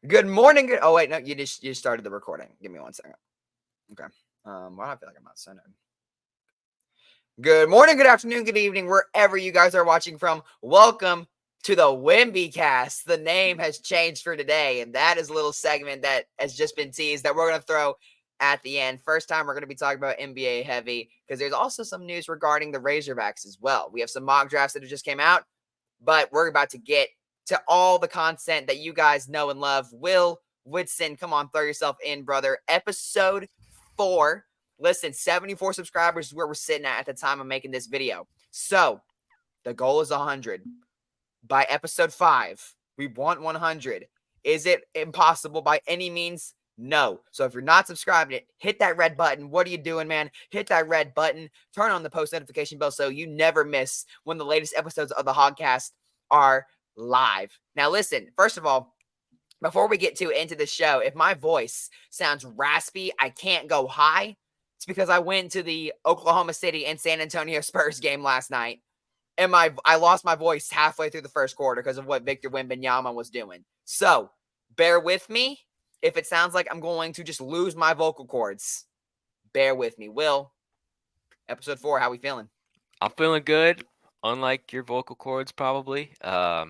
Good morning. Oh wait, no, you started the recording. Give me 1 second. Okay. Why do I feel like I'm not centered? Good morning, good afternoon, good evening, wherever you guys are watching from. Welcome to the Wimby Cast. The name has changed for today, and that is a little segment that has just been teased that we're going to throw at the end. First time we're going to be talking about NBA heavy because there's also some news regarding the Razorbacks as well. We have some mock drafts that have just came out, but we're about to get to all the content that you guys know and love. Will Whitson, come on, throw yourself in, brother. Episode 4. Listen, 74 subscribers is where we're sitting at the time of making this video. So the goal is 100. By episode 5, we want 100. Is it impossible by any means? No. So if you're not subscribed, hit that red button. What are you doing, man? Hit that red button. Turn on the post notification bell so you never miss when the latest episodes of the Hogcast are live. Now, listen, first of all, before we get into the show, if my voice sounds raspy, I can't go high. It's because I went to the Oklahoma City and San Antonio Spurs game last night, and I lost my voice halfway through the first quarter because of what Victor Wembanyama was doing. So bear with me if it sounds like I'm going to just lose my vocal cords. Bear with me. Will, episode 4, how we feeling? I'm feeling good. Unlike your vocal cords, probably. I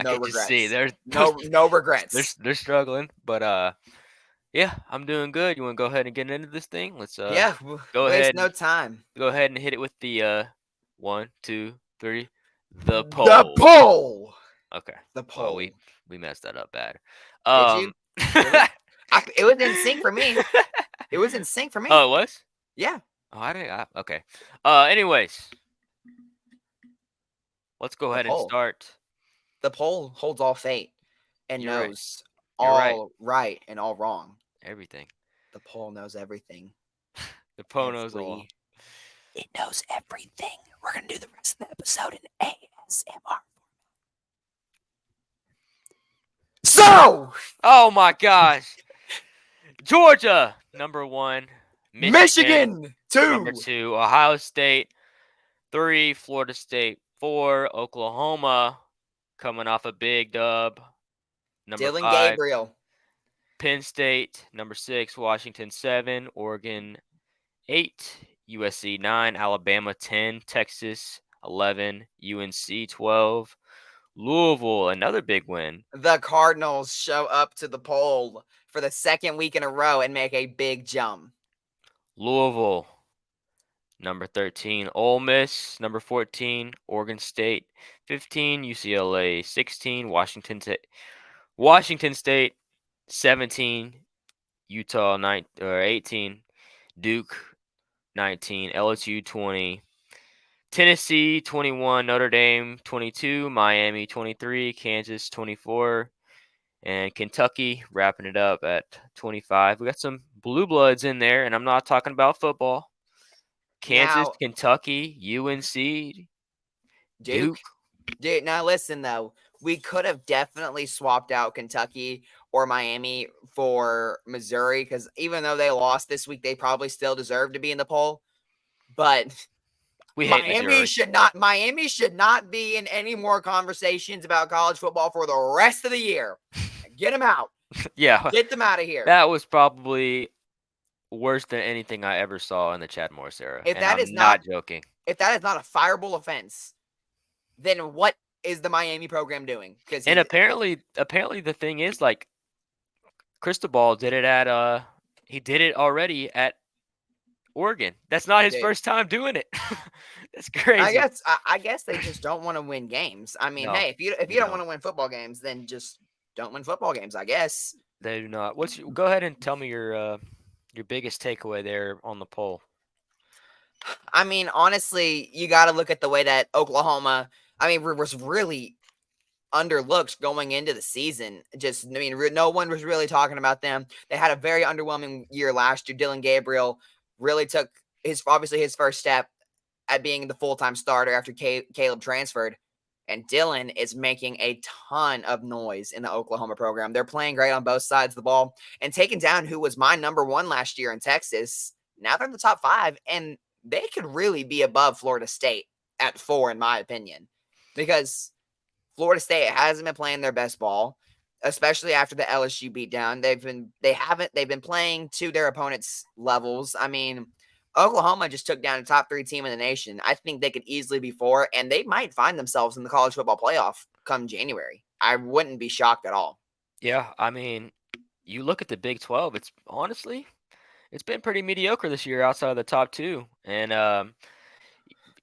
No can just see regrets. No regrets. they're struggling, but yeah, I'm doing good. You want to go ahead and get into this thing? Let's Yeah, go waste ahead no and time. hit it with the 1, 2, 3, the The poll. poll. Okay. The Well, poll. we messed that up bad. Did you? Um. Really? It was in sync for me. It was in sync for me. Oh, it was. Yeah. Oh, okay. Anyways, let's go The ahead and poll. start. The poll holds all fate and You're right. knows You're right. all right and all wrong. Everything. The poll knows everything. The poll knows all. It knows everything. We're gonna do the rest of the episode in ASMR. So Oh my gosh. Georgia, number 1. Michigan, Michigan number 2. 2. Ohio State, 3. Florida State, 4. Oklahoma, coming off a big dub, number Dylan 5. Gabriel. Penn State, number 6. Washington, 7. Oregon, 8. USC, 9. Alabama, 10. Texas, 11. UNC, 12. Louisville, another big win. The Cardinals show up to the poll for the second week in a row and make a big jump. Louisville, number 13. Ole Miss, number 14. Oregon State, 15. UCLA, 16. Washington State, 17. Utah, 18. Duke, 19. LSU, 20. Tennessee, 21. Notre Dame, 22. Miami, 23. Kansas, 24. And Kentucky wrapping it up at 25. We got some blue bloods in there, and I'm not talking about football. Kansas, Now, Kentucky, UNC, Duke. Duke. Dude, now listen though, we could have definitely swapped out Kentucky or Miami for Missouri because even though they lost this week, they probably still deserve to be in the poll. But We hate Missouri. Miami should not be in any more conversations about college football for the rest of the year. Get them out. Yeah, Get them out of here. that was probably worse than anything I ever saw in the Chad Morris era, If and that I'm is not not joking. if that is not a fireable offense, then what is the Miami program doing? Because And apparently the thing is, like, Cristobal did it at he did it already at Oregon. That's not his first time doing it. That's crazy. I guess they just don't want to win games. I mean, No, hey, if you don't want to win football games, then just don't win football games, I guess. they do not. Go ahead and tell me your biggest takeaway there on the poll. I mean, honestly, you got to look at the way that Oklahoma, was really underlooked going into the season. No one was really talking about them. They had a very underwhelming year last year. Dylan Gabriel really took his first step at being the full-time starter after Caleb transferred. And Dylan is making a ton of noise in the Oklahoma program. They're playing great on both sides of the ball and taking down who was my number 1 last year in Texas. Now they're in the top 5, and they could really be above Florida State at 4, in my opinion, because Florida State hasn't been playing their best ball. especially after the LSU beatdown. They've been playing to their opponents' levels. I mean, Oklahoma just took down a top 3 team in the nation. I think they could easily be 4, and they might find themselves in the college football playoff come January. I wouldn't be shocked at all. Yeah, I mean, you look at the Big 12, it's honestly, it's been pretty mediocre this year outside of the top 2. And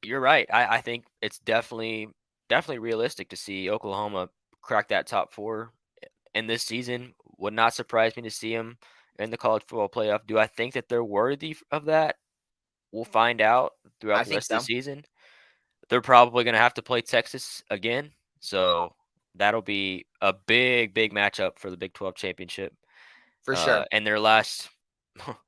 you're right. I think it's definitely realistic to see Oklahoma crack that top 4 in this season. Would not surprise me to see them in the college football playoff. Do I think that they're worthy of that? We'll find out throughout I the think rest of the so, season. They're probably going to have to play Texas again, so that'll be a big matchup for the Big 12 championship. for sure. And their last,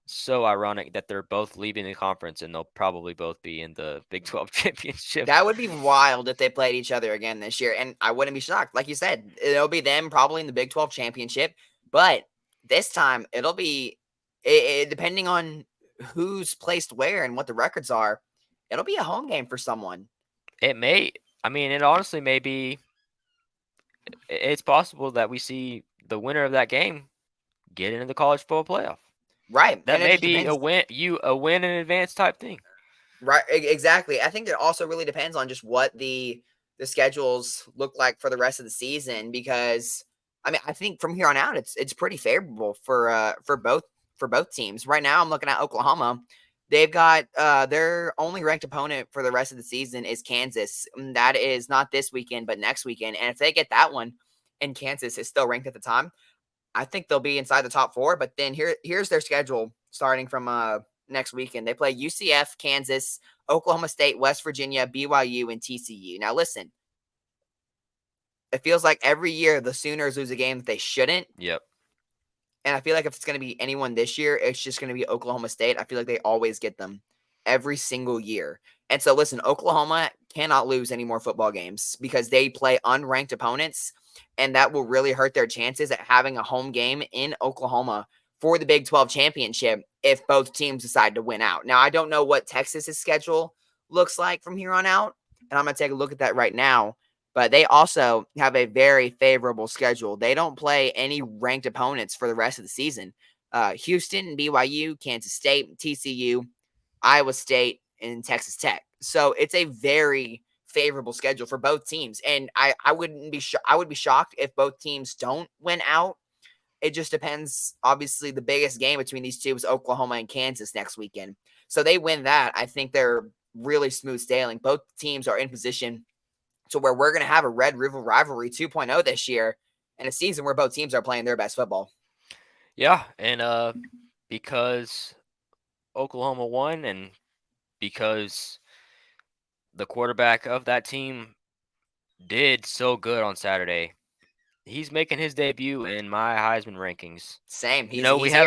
so ironic that they're both leaving the conference and they'll probably both be in the Big 12 championship. That would be wild if they played each other again this year, and I wouldn't be shocked. Like you said, it'll be them probably in the Big 12 championship, but this time it'll be depending on who's placed where and what the records are. It'll be a home game for someone, It may, I mean, it honestly may be. It's possible that we see the winner of that game get into the college football playoff. right? That And it may just be depends. a win in advance type thing. Right, exactly. I think it also really depends on just what the schedules look like for the rest of the season because I mean, I think from here on out it's pretty favorable for both teams. Right now I'm looking at Oklahoma. They've got their only ranked opponent for the rest of the season is Kansas. That is not this weekend but next weekend. And if they get that one and Kansas is still ranked at the time, I think they'll be inside the top 4, but then here's their schedule starting from next weekend. They play UCF, Kansas, Oklahoma State, West Virginia, BYU, and TCU. Now, listen, it feels like every year the Sooners lose a game that they shouldn't. Yep. And I feel like if it's going to be anyone this year, it's just going to be Oklahoma State. I feel like they always get them every single year. And so, listen, Oklahoma cannot lose any more football games because they play unranked opponents, and that will really hurt their chances at having a home game in Oklahoma for the Big 12 championship if both teams decide to win out. Now, I don't know what Texas's schedule looks like from here on out, and I'm going to take a look at that right now. But they also have a very favorable schedule. They don't play any ranked opponents for the rest of the season. Houston, BYU, Kansas State, TCU, Iowa State, and Texas Tech. So it's a very favorable schedule for both teams. And I wouldn't be I would be shocked if both teams don't win out. It just depends. Obviously, the biggest game between these two is Oklahoma and Kansas next weekend. So they win that. I think they're really smooth sailing. Both teams are in position to where we're going to have a Red River Rivalry 2.0 this year and a season where both teams are playing their best football. Yeah, and because Oklahoma won and because the quarterback of that team did so good on Saturday, he's making his debut in my Heisman rankings. Same. You know, He's here.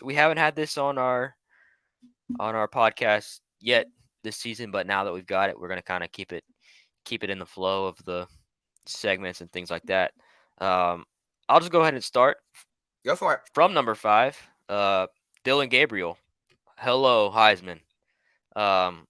we haven't had this on our podcast yet this season, but now that we've got it, we're gonna kind of keep it in the flow of the segments and things like that. I'll just go ahead and start Go for it. from number 5. Dylan Gabriel. Hello, Heisman. Um,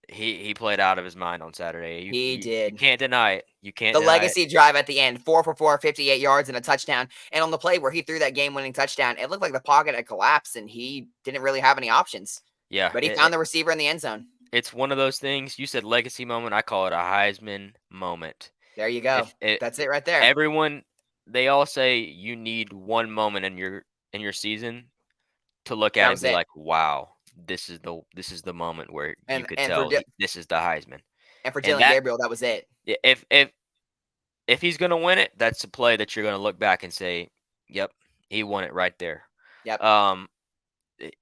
he played out of his mind on Saturday. He You did. can't deny it. You can't The deny it. legacy drive at the end, 4 for 4, 58 yards and a touchdown. And on the play where he threw that game winning touchdown, it looked like the pocket had collapsed and he didn't really have any options. Yeah, But he found the receiver in the end zone. it's one of those things. You said legacy moment. I call it a Heisman moment. There you go. If it, That's it right there. everyone, they all say you need one moment in your season to look at That it and was be it. like, wow, this is the moment where you And could and for tell this is the Heisman. and for And Dylan that Gabriel, that was it. if he's gonna win it, that's a play that you're gonna look back and say, yep, he won it right there. Yep. Um,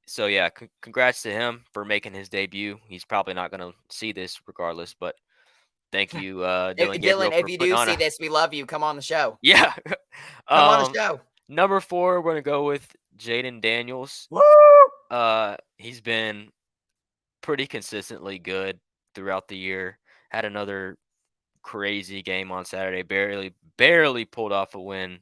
so yeah, congrats to him for making his debut. He's probably not gonna see this regardless, but thank you, Dylan Dylan, Gabriel, if for you putting do on see a this, we love you. Come on the show. yeah. Come on the um, show. Number 4, we're gonna go with Jaden Daniels. Woo! He's been pretty consistently good throughout the year. Had another crazy game on Saturday. Barely pulled off a win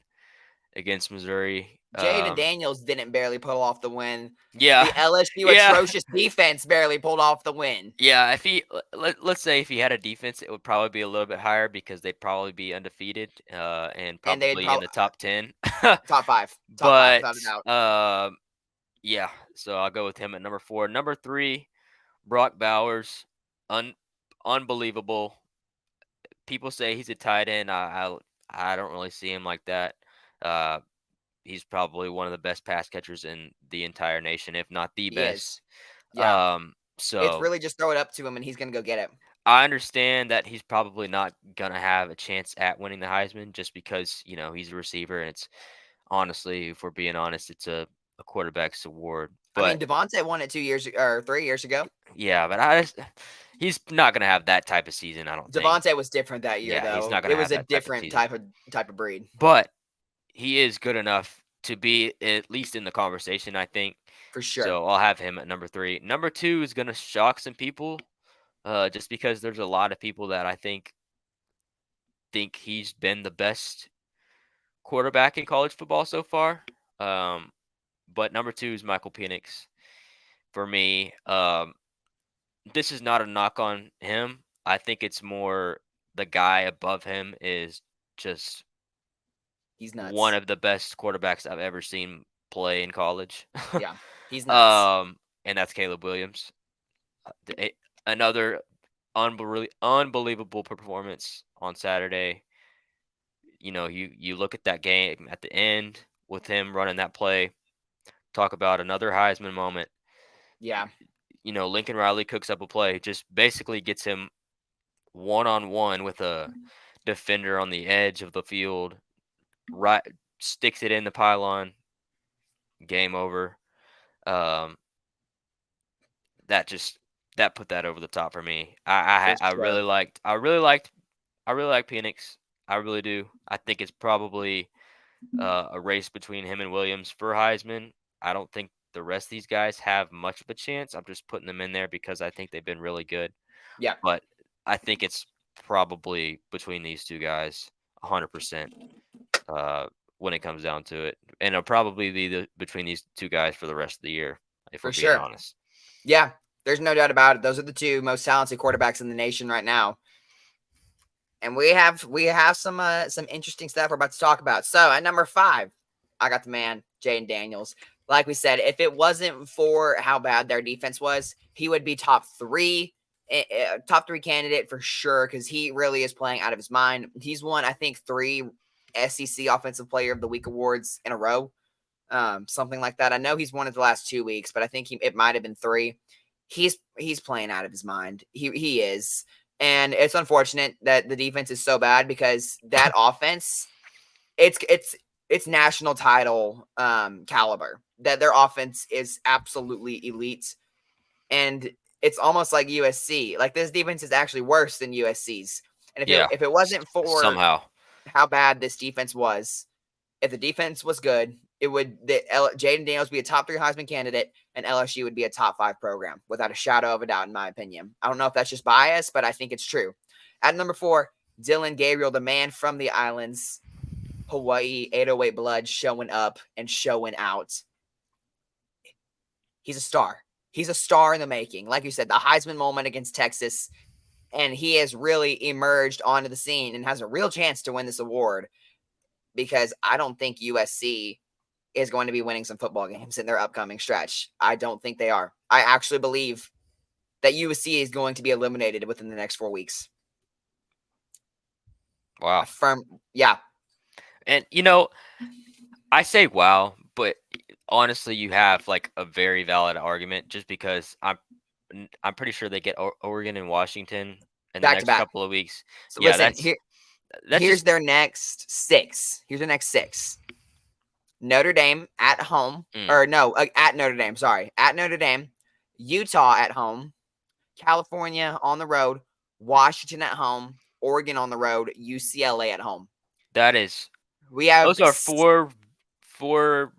against Missouri. Jaden Daniels didn't barely pull off the win. Yeah, The LSU yeah, atrocious defense barely pulled off the win. yeah. If he let's say if he had a defense, it would probably be a little bit higher because they'd probably be undefeated, and And they'd probably in probably the top 10. top five, But without a doubt. yeah. So I'll go with him at number 4. Number 3, Brock Bowers, un unbelievable. People say he's a tight end. I don't really see him like that. Uh, he's probably one of the best pass catchers in the entire nation, if not the He is. best. Yeah. It's So really just throw it up to him and he's gonna go get it. I understand that he's probably not gonna have a chance at winning the Heisman just because he's a receiver, and it's honestly, if we're being honest, it's a quarterback's award. I mean, But Devontae won it 2 years or 3 years ago. yeah, but he's not gonna have that type of season, I don't think. Devontae was different that year, Yeah, he's though. not It gonna was have a that type of different season. type of breed. But he is good enough to be at least in the conversation, I think. For sure. So I'll have him at number 3. Number 2 is gonna shock some people, just because there's a lot of people that I think he's been the best quarterback in college football so far. Um, but number 2 is Michael Penix for me. This is not a knock on him. I think it's more the guy above him is just He's one nuts. of the best quarterbacks I've ever seen play in college. Yeah. He's nuts. And that's Caleb Williams. Another unbelievable performance on Saturday. You look at that game at the end with him running that play. Talk about another Heisman moment. Yeah. Lincoln Riley cooks up a play, just basically gets him one on one with a defender on the edge of the field. Right, sticks it in the pylon. Game over. Um, that put that over the top for me. For I sure. really like Penix. I really do. I think it's probably a race between him and Williams for Heisman. I don't think the rest of these guys have much of a chance. I'm just putting them in there because I think they've been really good. Yeah. But I think it's probably between these two guys, 100%. When it comes down to it, and it'll probably be between these two guys for the rest of the year, if we're For being sure. honest. Yeah. There's no doubt about it. Those are the two most talented quarterbacks in the nation right now. And we have some interesting stuff we're about to talk about. So at number 5, I got the man, Jaden Daniels. Like we said, if it wasn't for how bad their defense was, he would be top 3 candidate for sure, because he really is playing out of his mind. He's won, I think, 3 SEC Offensive Player of the Week awards in a row, something like that. I know he's won it the last 2 weeks, but I think it might have been 3. He's playing out of his mind. He is. And it's unfortunate that the defense is so bad, because that offense, it's national title caliber. That their offense is absolutely elite, and it's almost like USC. Like, this defense is actually worse than USC's. And Yeah, if it wasn't for somehow. how bad this defense was, if the defense was good, it would Jaden Daniels be a top 3 Heisman candidate, and LSU would be a top 5 program without a shadow of a doubt, in my opinion. I don't know if that's just bias, but I think it's true. At number 4, Dylan Gabriel, the man from the islands, Hawaii, 808 blood, showing up and showing out. He's a star. He's a star in the making. Like you said, the Heisman moment against Texas, and he has really emerged onto the scene and has a real chance to win this award, because I don't think USC is going to be winning some football games in their upcoming stretch. I don't think they are. I actually believe that USC is going to be eliminated within the next 4 weeks. Wow. Yeah. And I say wow, but honestly, you have like a very valid argument, just because I'm pretty sure they get Oregon and Washington in the Back to next back. couple of weeks. So Yeah, listen, that's here's just their next 6. Here's their next 6. Notre Dame at home, or no, at Notre Dame. Sorry, at Notre Dame. Utah at home. California on the road. Washington at home. Oregon on the road. UCLA at home. that is We have those are four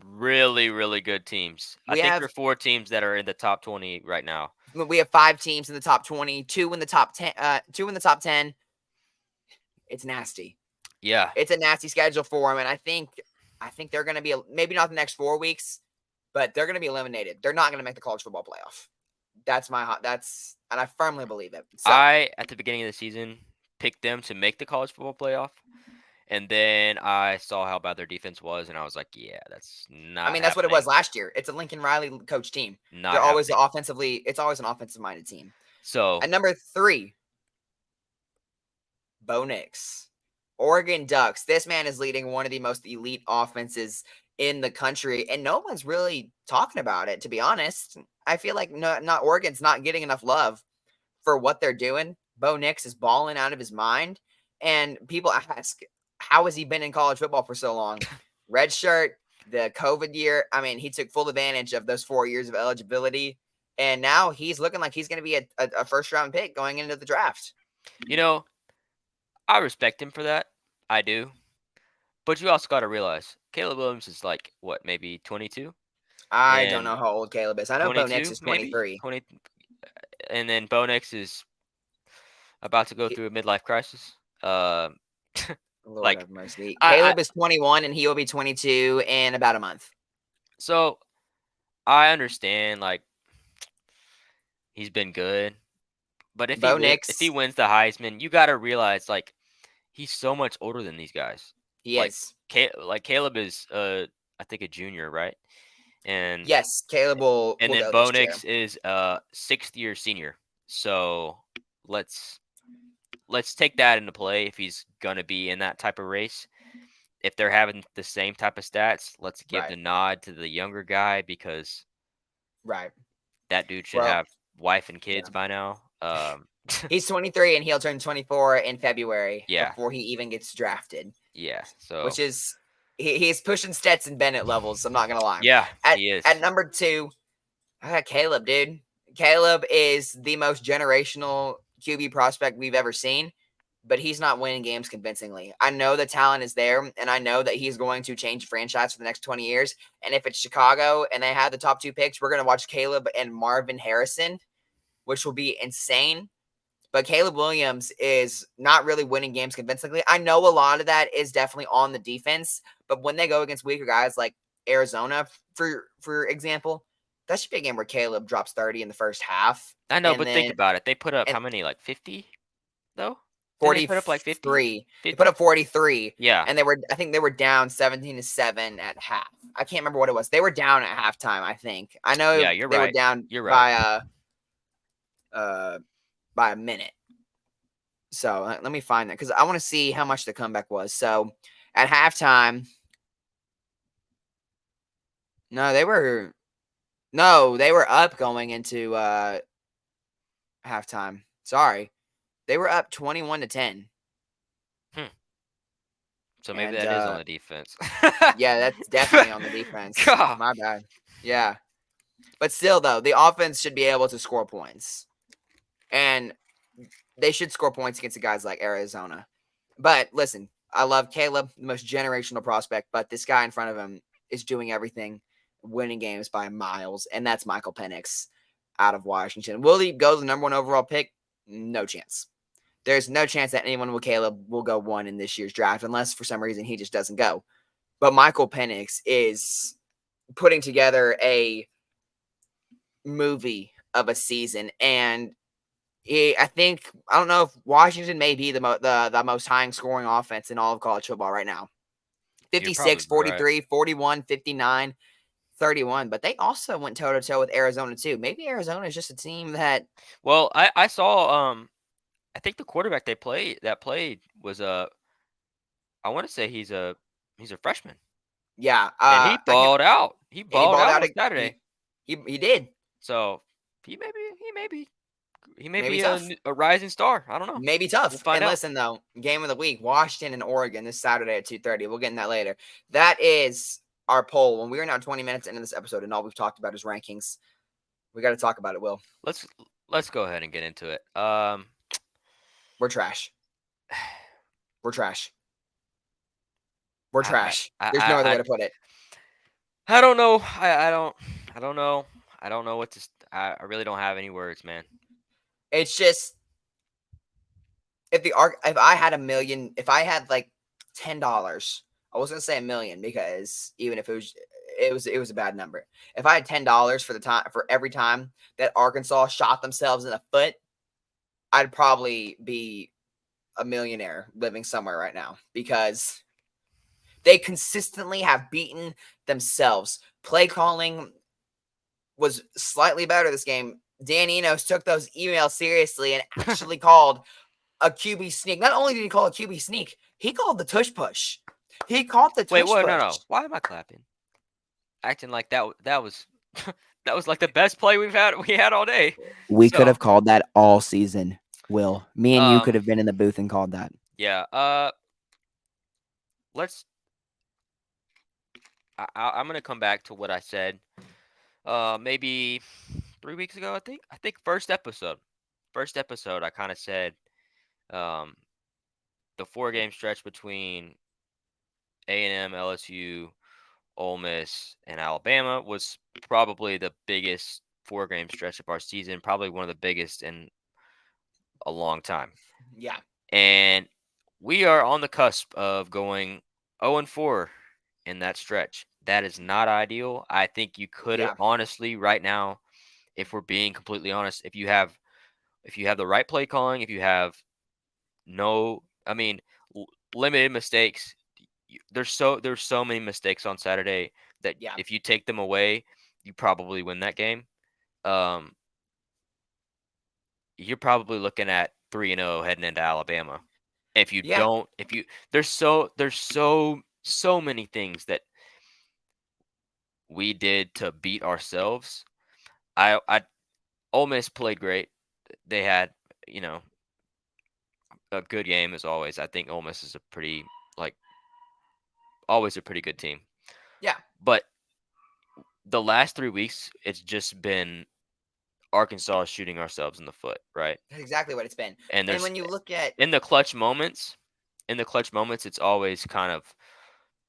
really, really good teams. I think there are 4 teams that are in the top 20 right now. we have 5 teams in the top 20, 2 in the top 10, 2 in the top 10. It's nasty. Yeah. It's a nasty schedule for them, and I think I think they're going to be maybe not the next 4 weeks, but they're going to be eliminated. They're not going to make the college football playoff. And I firmly believe it. So I at the beginning of the season picked them to make the college football playoff, and then I saw how bad their defense was, and I was like, yeah, that's I not mean, that's what it was happening. last year. It's a Lincoln Riley coach team. Not They're always happening. it's always an offensive minded team. So At number 3, Bo Nix, Oregon Ducks. This man is leading one of the most elite offenses in the country, and no one's really talking about it, to be honest. I feel like not Oregon's not getting enough love for what they're doing. Bo Nix is balling out of his mind, and people ask, how has he been in college football for so long? Red shirt, the COVID year. I mean, he took full advantage of those 4 years of eligibility, and now he's looking like he's going to be a first round pick going into the draft. you know, I respect him for that. I do. But you also got to realize Caleb Williams is like what, maybe 22, I don't and know how old Caleb is. I know Bo Nix 22 is maybe 23. 20, and then Bo Nix is about to go He, through a midlife crisis. Um, Lord like have mercy. I Caleb is 21 and he will be 22 in about a month. so I understand like he's been good, but Bo if he Nix, wins the Heisman, you got to realize like he's so much older than these guys. he Like is. Caleb is I think a junior, right? And Yes, Caleb will then go Bo this year. Nix is sixth year senior. So let's take that into play if he's gonna be in that type of race. If they're having the same type of stats, let's give Right, the nod to the younger guy because right. that dude should Well, have wife and yeah. kids by now. He's 23 and he'll turn 24 in February Yeah, before he even gets drafted, yeah. So which is he's pushing Stetson Bennett levels. I'm not gonna lie. yeah, At he is. at number 2, I got Caleb, dude. Caleb is the most generational QB prospect we've ever seen, but he's not winning games convincingly. I know the talent is there, and I know that he's going to change the franchise for the next 20 years. And if it's Chicago and they have the top 2 picks, we're going to watch Caleb and Marvin Harrison, which will be insane. But Caleb Williams is not really winning games convincingly. I know a lot of that is definitely on the defense, but when they go against weaker guys like Arizona, for example, that should be a game where Caleb drops 30 in the first half, I know, and but think then about it. They put up and how many? Like 50, though? Didn't they put up like 50? 43. They put 50? up 43, Yeah. and I think they were down 17-7 at half. I can't remember what it was. They were down at halftime, I think. I Yeah, know you're they were right. down You're right. uh by a minute. So let me find that because I want to see how much the comeback was. So at halftime, no, they were up going into halftime. Sorry, they were up 21-10, Hmm. So maybe and that is on the defense. yeah, that's definitely on the defense. God. My bad. Yeah, but still though, the offense should be able to score points, and they should score points against the guys like Arizona. But listen, I love Caleb, the most generational prospect, but this guy in front of him is doing everything, winning games by miles, and that's Michael Penix out of Washington. Will he go the number 1 overall pick? No chance. There's no chance that anyone with Caleb will go 1 in this year's draft unless for some reason he just doesn't go. But Michael Penix is putting together a movie of a season, and I don't know if Washington may be the most high scoring offense in all of college football right now. You're probably 56, right. 43, 41, 59, 31. But they also went toe to toe with Arizona too. Maybe Arizona is just a team that, Well, I saw I think the quarterback that played was I want to say he's a freshman. yeah, And he I can't. balled out. He And he balled balled out out. on Saturday. He did. So he may be Maybe a, tough. a rising star. I don't know. Maybe We'll tough. find And out. listen though, game of the week: Washington and Oregon this Saturday at 2:30. We'll get in that later. That is our poll. When we are now 20 minutes into this episode, and all we've talked about is rankings, we got to talk about it. Will Let's go ahead and get into it. we're trash. We're trash. We're I trash. I There's no other I, way I, to put it. I don't know. I don't know. I don't know what to. I really don't have any words, man. It's just if I had $1 million, if I had like $10 I was gonna say a million because even if it was a bad number. If I had $10 for the time for every time that Arkansas shot themselves in the foot, I'd probably be a millionaire living somewhere right now because they consistently have beaten themselves. Play calling was slightly better this game. Dan Enos took those emails seriously and actually called a QB sneak. Not only did he call a QB sneak, he called the tush push. He called the Wait, tush what? No, push. no. Why am I clapping? Acting like that was that was like the best play we had all day. We could So, have called that all season, Will. Me and you could um, have been in the booth and called that. yeah. Let's. I'm gonna come back to what I said. Maybe 3 weeks ago. I think first episode. I kind of said, um, the 4 game stretch between A&M, LSU, Ole Miss, and Alabama was probably the biggest 4 game stretch of our season. Probably one of the biggest in a long time. Yeah, And we are on the cusp of going 0-4 in that stretch. That is not ideal. I think you could yeah, honestly right now, if we're being completely honest, if you have the right play calling, if you have no, I mean, limited mistakes. There's so many mistakes on Saturday that yeah, if you take them away, you probably win that game. Um, you're probably looking at 3-0 heading into Alabama. If you yeah, don't, if you there's so many things that we did to beat ourselves. I Ole Miss played great. They had, you know, a good game as always. I think Ole Miss is a pretty like always a pretty good team. yeah. But the last 3 weeks, it's just been Arkansas shooting ourselves in the foot, right? That's exactly what it's been. And And there's when you look at in the clutch moments, it's always kind of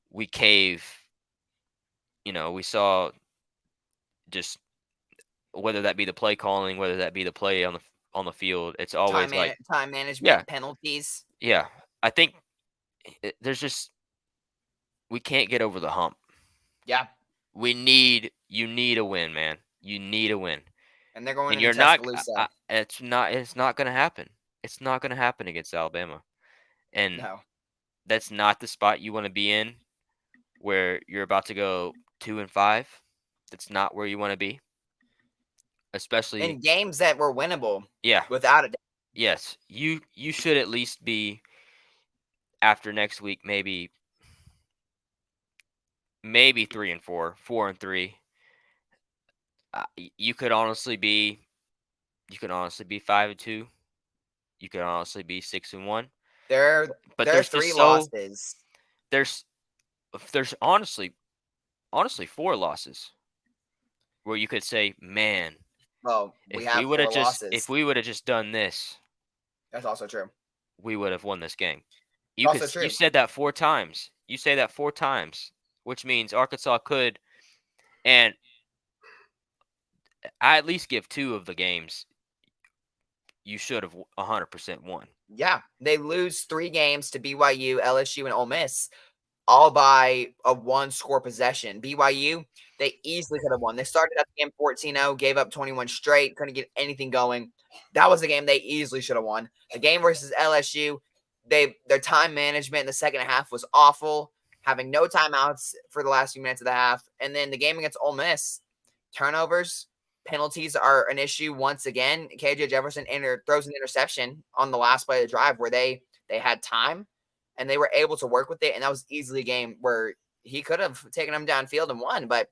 we cave. We saw just whether that be the play calling, whether that be the play on the field, it's always like, time yeah, management penalties, yeah. I think there's just we can't get over the hump. yeah, You need a win, man. You need a win. and they're going And into you're not Tuscaloosa. it's not going to happen. It's not going to happen against Alabama. And No, that's not the spot you want to be in where you're about to go 2-5. That's not where you want to be. Especially in games that were winnable, yeah. without a doubt. Yes. You should at least be after next week maybe 3-4, 4-3. You could honestly be 5-2. You could honestly be 6-1. There, But there are there's three just so losses. there's there's honestly 4 losses where you could say, man, Well, we if we have would have four just losses. if we would have just done this, That's also true. we would have won this game. It's also You true. said that 4 times. You say that 4 times, which means Arkansas could, and I at least give 2 of the games you should have 100% won. Yeah, they lose 3 games to BYU, LSU, and Ole Miss, all by a one-score possession. BYU, they easily could have won. They started at the game 14-0, gave up 21 straight, couldn't get anything going. That was the game they easily should have won. The game versus LSU, their time management in the second half was awful, having no timeouts for the last few minutes of the half. And then the game against Ole Miss, turnovers, penalties are an issue once again. KJ Jefferson throws an interception on the last play of the drive where they had time and they were able to work with it. And that was easily a game where he could have taken them downfield and won, but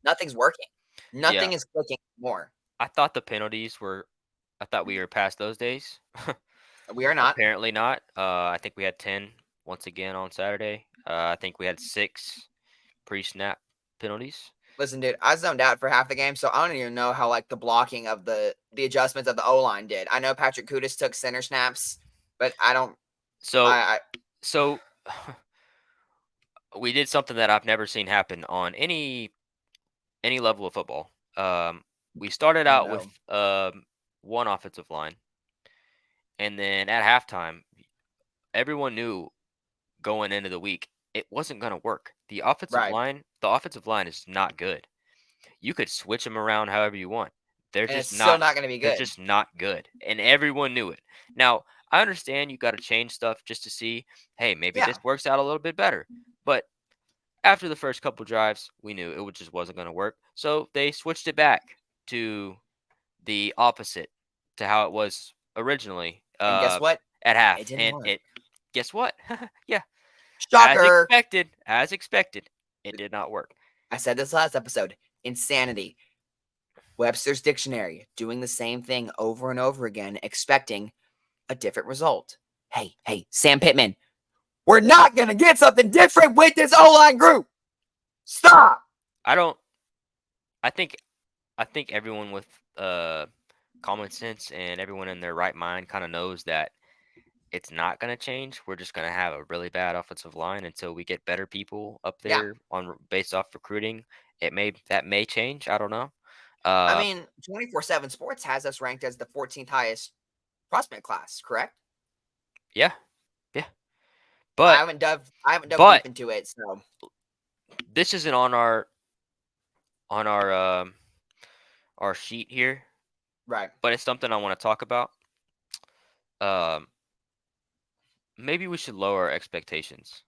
nothing's working. Yeah, Nothing is clicking more. I thought the penalties were. I thought we were past those days. We are not. Apparently not. I think we had 10 once again on Saturday. I think we had 6 pre-snap penalties. Listen, dude, I zoned out for half the game, so I don't even know how like the blocking of the adjustments of the O line did. I know Patrick Kudus took center snaps, but I don't. So I so we did something that I've never seen happen on any level of football. We started oh out with no. one offensive line, and then at halftime, everyone knew going into the week, it wasn't going to work. The offensive Right. line is not good. You could switch them around however you want. They're And it's just still not not going to be they're good. just not good. And everyone knew it. Now, I understand you got to change stuff just to see, hey, maybe Yeah. this works out a little bit better. But after the first couple drives, we knew it just wasn't going to work. So they switched it back to the opposite to how it was originally And guess what? at half. It didn't And work. it guess what? Yeah, Shocker. as expected, it did not work. I said this last episode. Insanity. Webster's Dictionary, doing the same thing over and over again, expecting a different result. Hey, Sam Pittman, we're not going to get something different with this O-line group. Stop. I think everyone with common sense and everyone in their right mind kind of knows that it's not going to change. We're just going to have a really bad offensive line until we get better people up Yeah. there based off recruiting. That may change. I don't know. I mean, 24/7 Sports has us ranked as the 14th highest prospect class, correct? Yeah. I But haven't dug but- deep into it, so this isn't on our our sheet here, right. but it's something I want to talk about. Maybe we should lower our expectations.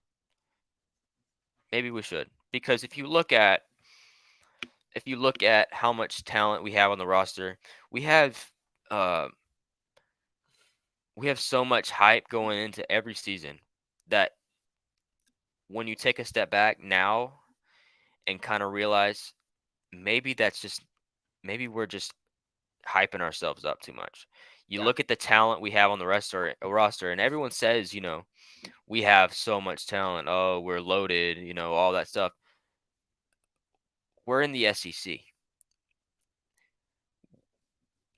Maybe we should, because if you look at how much talent we have on the roster, we have so much hype going into every season that when you take a step back now and kind of realize maybe we're just hyping ourselves up too much. You Yeah. look at the talent we have on the roster, and everyone says, we have so much talent. Oh, we're loaded, all that stuff. We're in the SEC.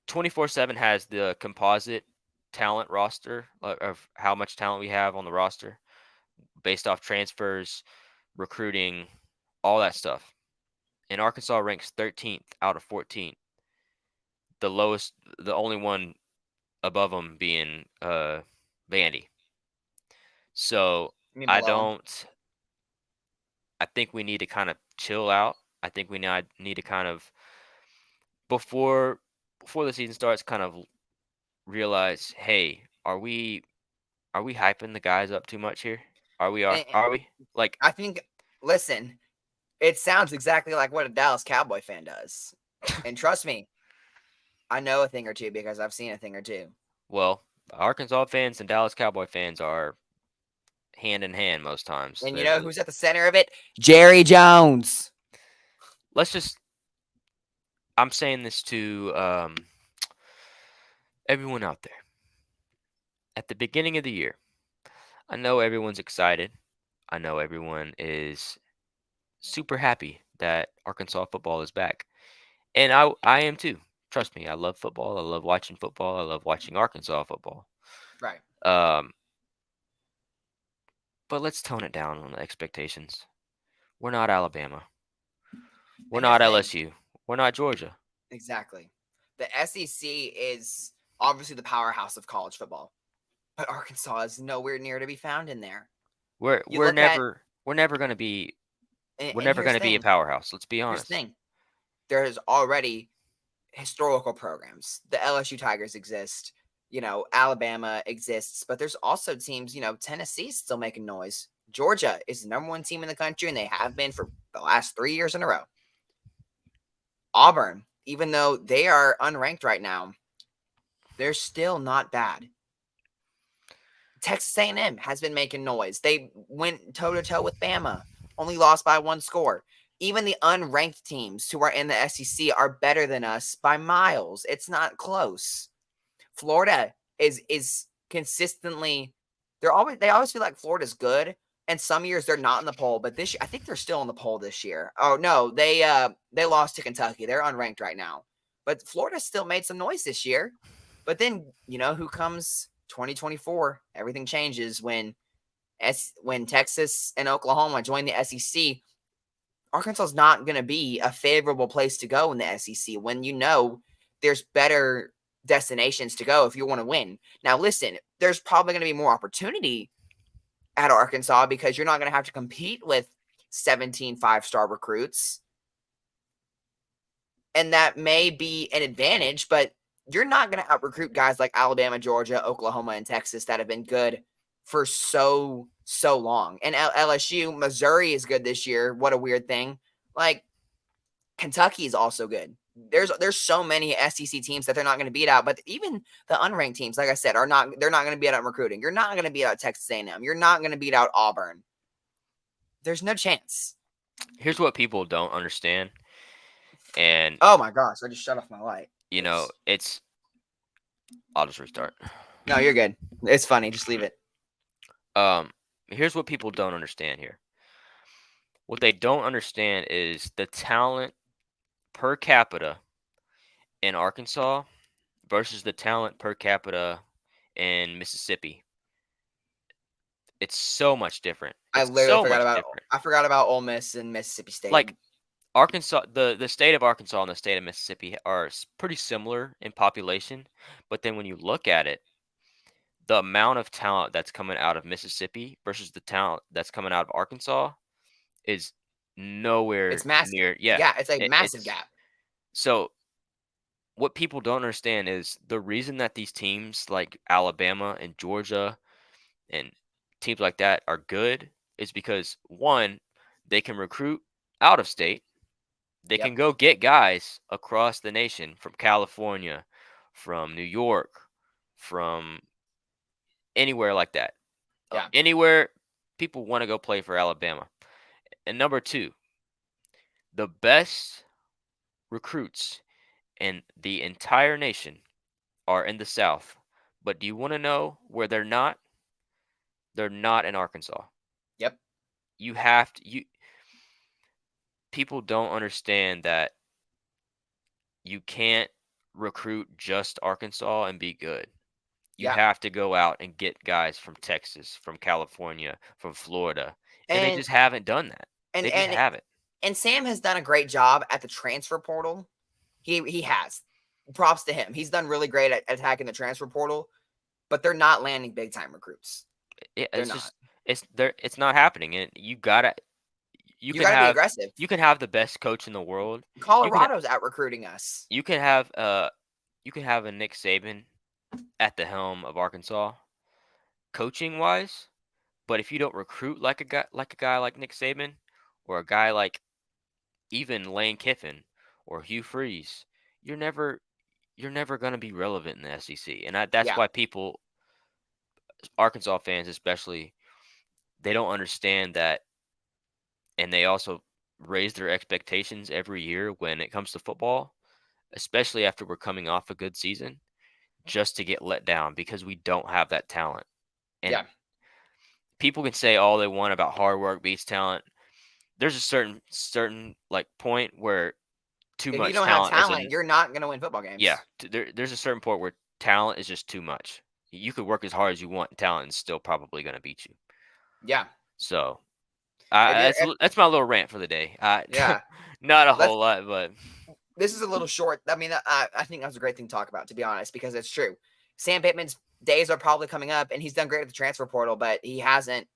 24/7 has the composite talent roster of how much talent we have on the roster based off transfers, recruiting, all that stuff. And Arkansas ranks 13th out of 14. The only one above them being Vandy. So I mean, I below 'em. think we need to kind of chill out. I think we need to kind of before the season starts, kind of realize, hey, are we hyping the guys up too much here? Are we And like? I think, listen, it sounds exactly like what a Dallas Cowboy fan does. And trust me, I know a thing or two because I've seen a thing or two. Well, Arkansas fans and Dallas Cowboy fans are hand in hand most times. And you know who's at the center of it? Jerry Jones. I'm saying this to everyone out there. At the beginning of the year, I know everyone's excited. I know everyone is super happy that Arkansas football is back. And I am too. Trust me, I love football. I love watching football. I love watching Arkansas football. Right. But let's tone it down on the expectations. We're not Alabama. We're And not here's the thing. LSU. We're not Georgia. Exactly. The SEC is obviously the powerhouse of college football, but Arkansas is nowhere near to be found in there. We're never going to be And a powerhouse. Let's be Here's honest. the thing. There's already historical programs. The LSU Tigers exist. Alabama exists, but there's also teams, Tennessee's still making noise. Georgia is the number one team in the country, and they have been for the last 3 years in a row. Auburn, even though they are unranked right now, they're still not bad. Texas A&M has been making noise. They went toe-to-toe with Bama, only lost by 1 score. Even the unranked teams who are in the SEC are better than us by miles. It's not close. Florida is consistently they always feel like Florida's good, and some years they're not in the poll, but this year I think they're still in the poll this year. Oh no, they lost to Kentucky. They're unranked right now. But Florida still made some noise this year. But then, who comes 2024, everything changes when Texas and Oklahoma join the SEC. Arkansas is not going to be a favorable place to go in the SEC when there's better destinations to go if you want to win. Now, listen, there's probably going to be more opportunity at Arkansas because you're not going to have to compete with 17 5-star recruits. And that may be an advantage, but you're not going to out-recruit guys like Alabama, Georgia, Oklahoma, and Texas that have been good for so long. And LSU, Missouri is good this year. What a weird thing. Like, Kentucky is also good. There's so many SEC teams that they're not going to beat out, but even the unranked teams, like I said, they're not going to beat out in recruiting. You're not going to beat out Texas A&M. You're not going to beat out Auburn. There's no chance. Here's what people don't understand. And oh my gosh, I just shut off my light. You know, it's I'll just restart. No, you're good. It's funny. Just leave it. Here's what people don't understand here. What they don't understand is the talent per capita in Arkansas versus the talent per capita in Mississippi. It's so much different. I It's literally so forgot much about different. I forgot about Ole Miss and Mississippi State. Like Arkansas, the state of Arkansas and the state of Mississippi are pretty similar in population, but then when you look at it, the amount of talent that's coming out of Mississippi versus the talent that's coming out of Arkansas is nowhere it's massive. near. Yeah, it's a massive it's gap. So what people don't understand is the reason that these teams like Alabama and Georgia and teams like that are good is because one, they can recruit out of state. They Yep. can go get guys across the nation from California, from New York, from anywhere like that. Yeah. Anywhere people want to go play for Alabama. And number two, the best recruits in the entire nation are in the South. But do you want to know where they're not? They're not in Arkansas. Yep. You have to people don't understand that you can't recruit just Arkansas and be good. You have to go out and get guys from Texas, from California, from Florida. And they just haven't done that. They just haven't. And Sam has done a great job at the transfer portal. He has. Props to him. He's done really great at attacking the transfer portal, but they're not landing big time recruits. It's not happening. And you gotta be aggressive. You can have the best coach in the world. Colorado's out recruiting us. You can have a Nick Saban at the helm of Arkansas, coaching wise, but if you don't recruit like a guy like Nick Saban, or a guy like even Lane Kiffin or Hugh Freeze, you're never going to be relevant in the SEC. And that's why people, Arkansas fans especially, they don't understand that, and they also raise their expectations every year when it comes to football, especially after we're coming off a good season, just to get let down because we don't have that talent. And people can say all they want about hard work beats talent. There's a certain like point where too much talent. If you don't have talent, you're not going to win football games. Yeah, there's a certain point where talent is just too much. You could work as hard as you want, and talent is still probably going to beat you. Yeah. So, that's my little rant for the day. Not a whole lot, but this is a little short. I mean, I think that was a great thing to talk about, to be honest, because it's true. Sam Pittman's days are probably coming up, and he's done great at the transfer portal, but he hasn't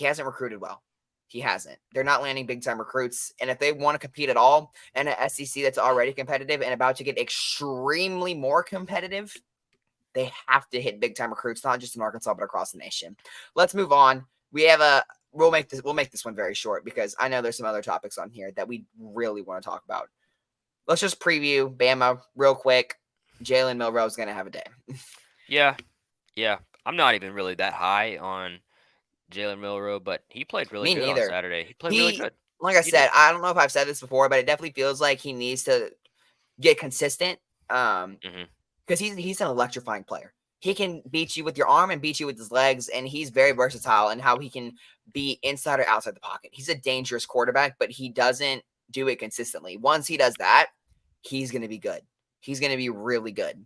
recruited well. He hasn't. They're not landing big time recruits. And if they want to compete at all in an SEC that's already competitive and about to get extremely more competitive, they have to hit big time recruits, not just in Arkansas, but across the nation. Let's move on. We'll make this one very short because I know there's some other topics on here that we really want to talk about. Let's just preview Bama real quick. Jalen Milroe is going to have a day. Yeah. I'm not even really that high on Jalen Milroe, but he played really good on Saturday. He played really good. Like I said, I don't know if I've said this before, but it definitely feels like he needs to get consistent because he's an electrifying player. He can beat you with your arm and beat you with his legs, and he's very versatile in how he can be inside or outside the pocket. He's a dangerous quarterback, but he doesn't do it consistently. Once he does that, he's going to be good. He's going to be really good.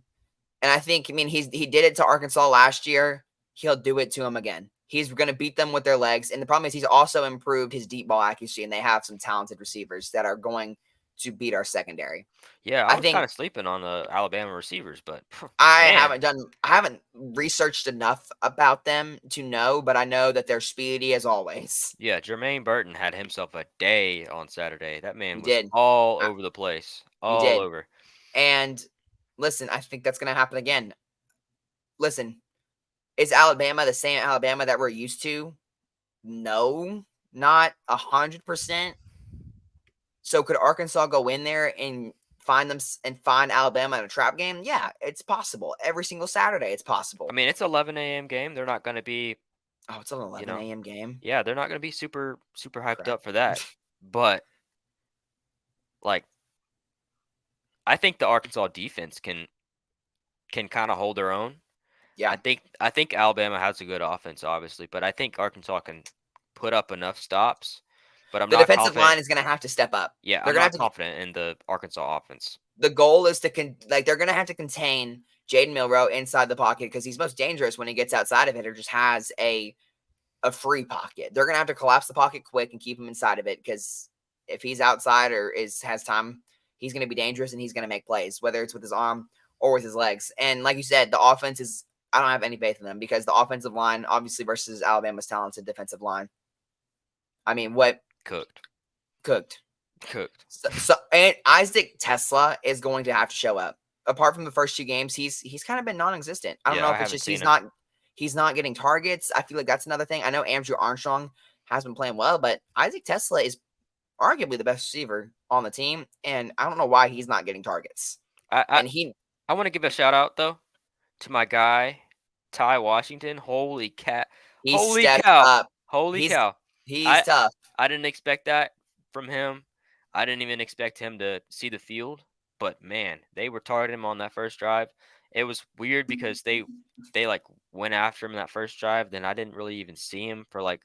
And I think, he did it to Arkansas last year. He'll do it to him again. He's going to beat them with their legs. And the problem is he's also improved his deep ball accuracy, and they have some talented receivers that are going to beat our secondary. Yeah, I I was kind think of sleeping on the Alabama receivers, but I man, haven't researched enough about them to know, but I know that they're speedy as always. yeah, Jermaine Burton had himself a day on Saturday. That man You was did. all Uh, over the place, You all did. over. And listen, I think that's going to happen again. Listen, is Alabama the same Alabama that we're used to? No, not 100%. So could Arkansas go in there and find Alabama in a trap game? Yeah, it's possible. Every single Saturday, it's I possible. mean, it's 11 a.m. game. They're not going to be, Oh, it's an you 11 know, a.m. game. yeah, they're not going to be super hyped Crap. up for that. But like, I think the Arkansas defense can kind of hold their own. Yeah. I think Alabama has a good offense, obviously, but I think Arkansas can put up enough stops. But I'm The not defensive line confident. is going to have to step up. Yeah, They're I'm going to not have to. confident in the Arkansas offense. The goal is to they're going to have to contain Jaden Milroe inside the pocket because he's most dangerous when he gets outside of it or just has a free pocket. They're going to have to collapse the pocket quick and keep him inside of it because if he's outside or has time, he's going to be dangerous and he's going to make plays, whether it's with his arm or with his legs. And like you said, the offense is, I don't have any faith in them because the offensive line, obviously, versus Alabama's talented defensive line. I mean, what Cooked. cooked? Cooked. So and Isaac Tesla is going to have to show up. Apart from the first two games, he's kind of been non-existent. I don't Yeah, know I if it's haven't just seen him. he's not getting targets. I feel like that's another thing. I know Andrew Armstrong has been playing well, but Isaac Tesla is arguably the best receiver on the team, and I don't know why he's not getting targets. I I, And I want to give a shout out though to my guy Ty Washington. Holy cat! he Holy stepped cow! up. Holy He's cow! he's I tough. I didn't expect that from him. I didn't even expect him to see the field. But man, they were targeting him on that first drive. It was weird because they like went after him that first drive. Then I didn't really even see him for like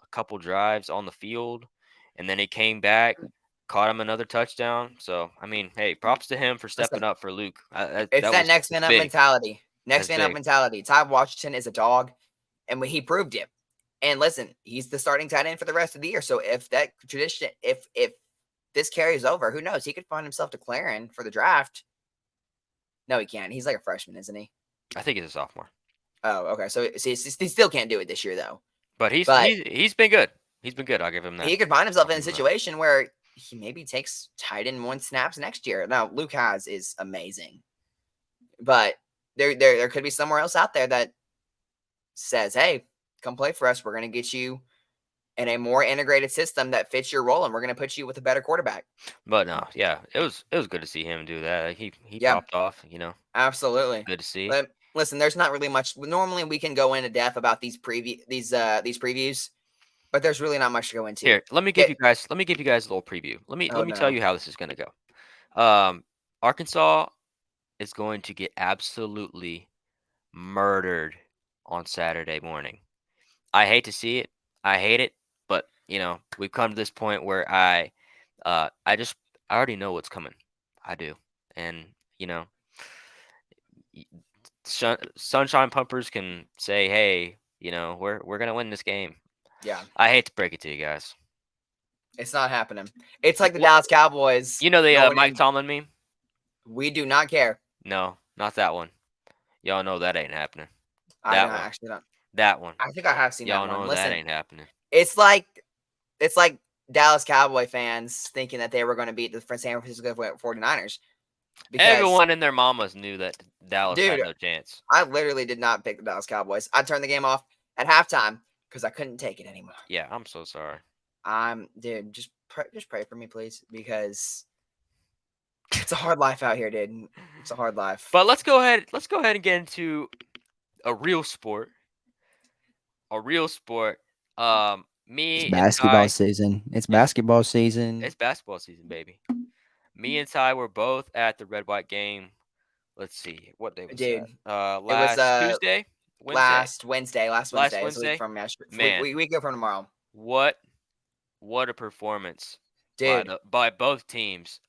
a couple drives on the field, and then he came back, caught him another touchdown. So I mean, hey, props to him for stepping Listen, up for Luke. That, it's that that was next that's man up big. mentality. Next That's man up big. mentality. Ty Washington is a dog, and he proved it. And listen, he's the starting tight end for the rest of the year. So if that tradition, if this carries over, who knows? He could find himself declaring for the draft. No, he can't. He's like a freshman, isn't he? I think he's a sophomore, Oh, okay. So he still can't do it this year, though. but he's But he's he's been good. He's been good. I'll give him that. he could find himself I'll in a give him that. situation where he maybe takes tight end one snaps next year. Now, Luke has is amazing, but there could be somewhere else out there that says, "Hey, come play for us. We're going to get you in a more integrated system that fits your role, and we're going to put you with a better quarterback." But no, yeah, it was good to see him do that. Like, he Yeah, popped off. absolutely. Good to see. But listen, there's not really much. Normally, we can go into depth about these previews, but there's really not much to go into. Here, let me give Get you guys a little preview. Oh Let me tell no, you how this is gonna go. Arkansas is going to get absolutely murdered on Saturday morning. I hate to see it. I hate it, but we've come to this point where I already know what's coming. I do. And y- sunshine pumpers can say, "Hey, we're going to win this game." yeah, I hate to break it to you guys. it's not happening. It's Y- like the What Dallas Cowboys you know the going Mike in. Tomlin meme? We do not care. No, not that one. Y'all know that ain't happening. I That don't one. actually don't. That one. I think I have seen that Y'all one. know that Listen, ain't happening. it's like Dallas Cowboy fans thinking that they were going to beat the San Francisco 49ers because, Everyone and their mamas knew that Dallas had dude, no chance. I literally did not pick the Dallas Cowboys. I turned the game off at halftime because I couldn't take it anymore. Yeah, I'm so sorry. Dude, just pray for me, please, because it's a hard life out here, dude. It's a hard life. But let's go ahead and get into a real sport. A real sport. It's Me and basketball Ty, season. It's it's basketball season. it's basketball season, baby. Me and Ty were both at the red white game. Let's see, what day was Dude, that? it was Last Tuesday, Wednesday, last last Wednesday. It's a week Wednesday. from yesterday. Man, We go from tomorrow, what a performance dude. by both teams.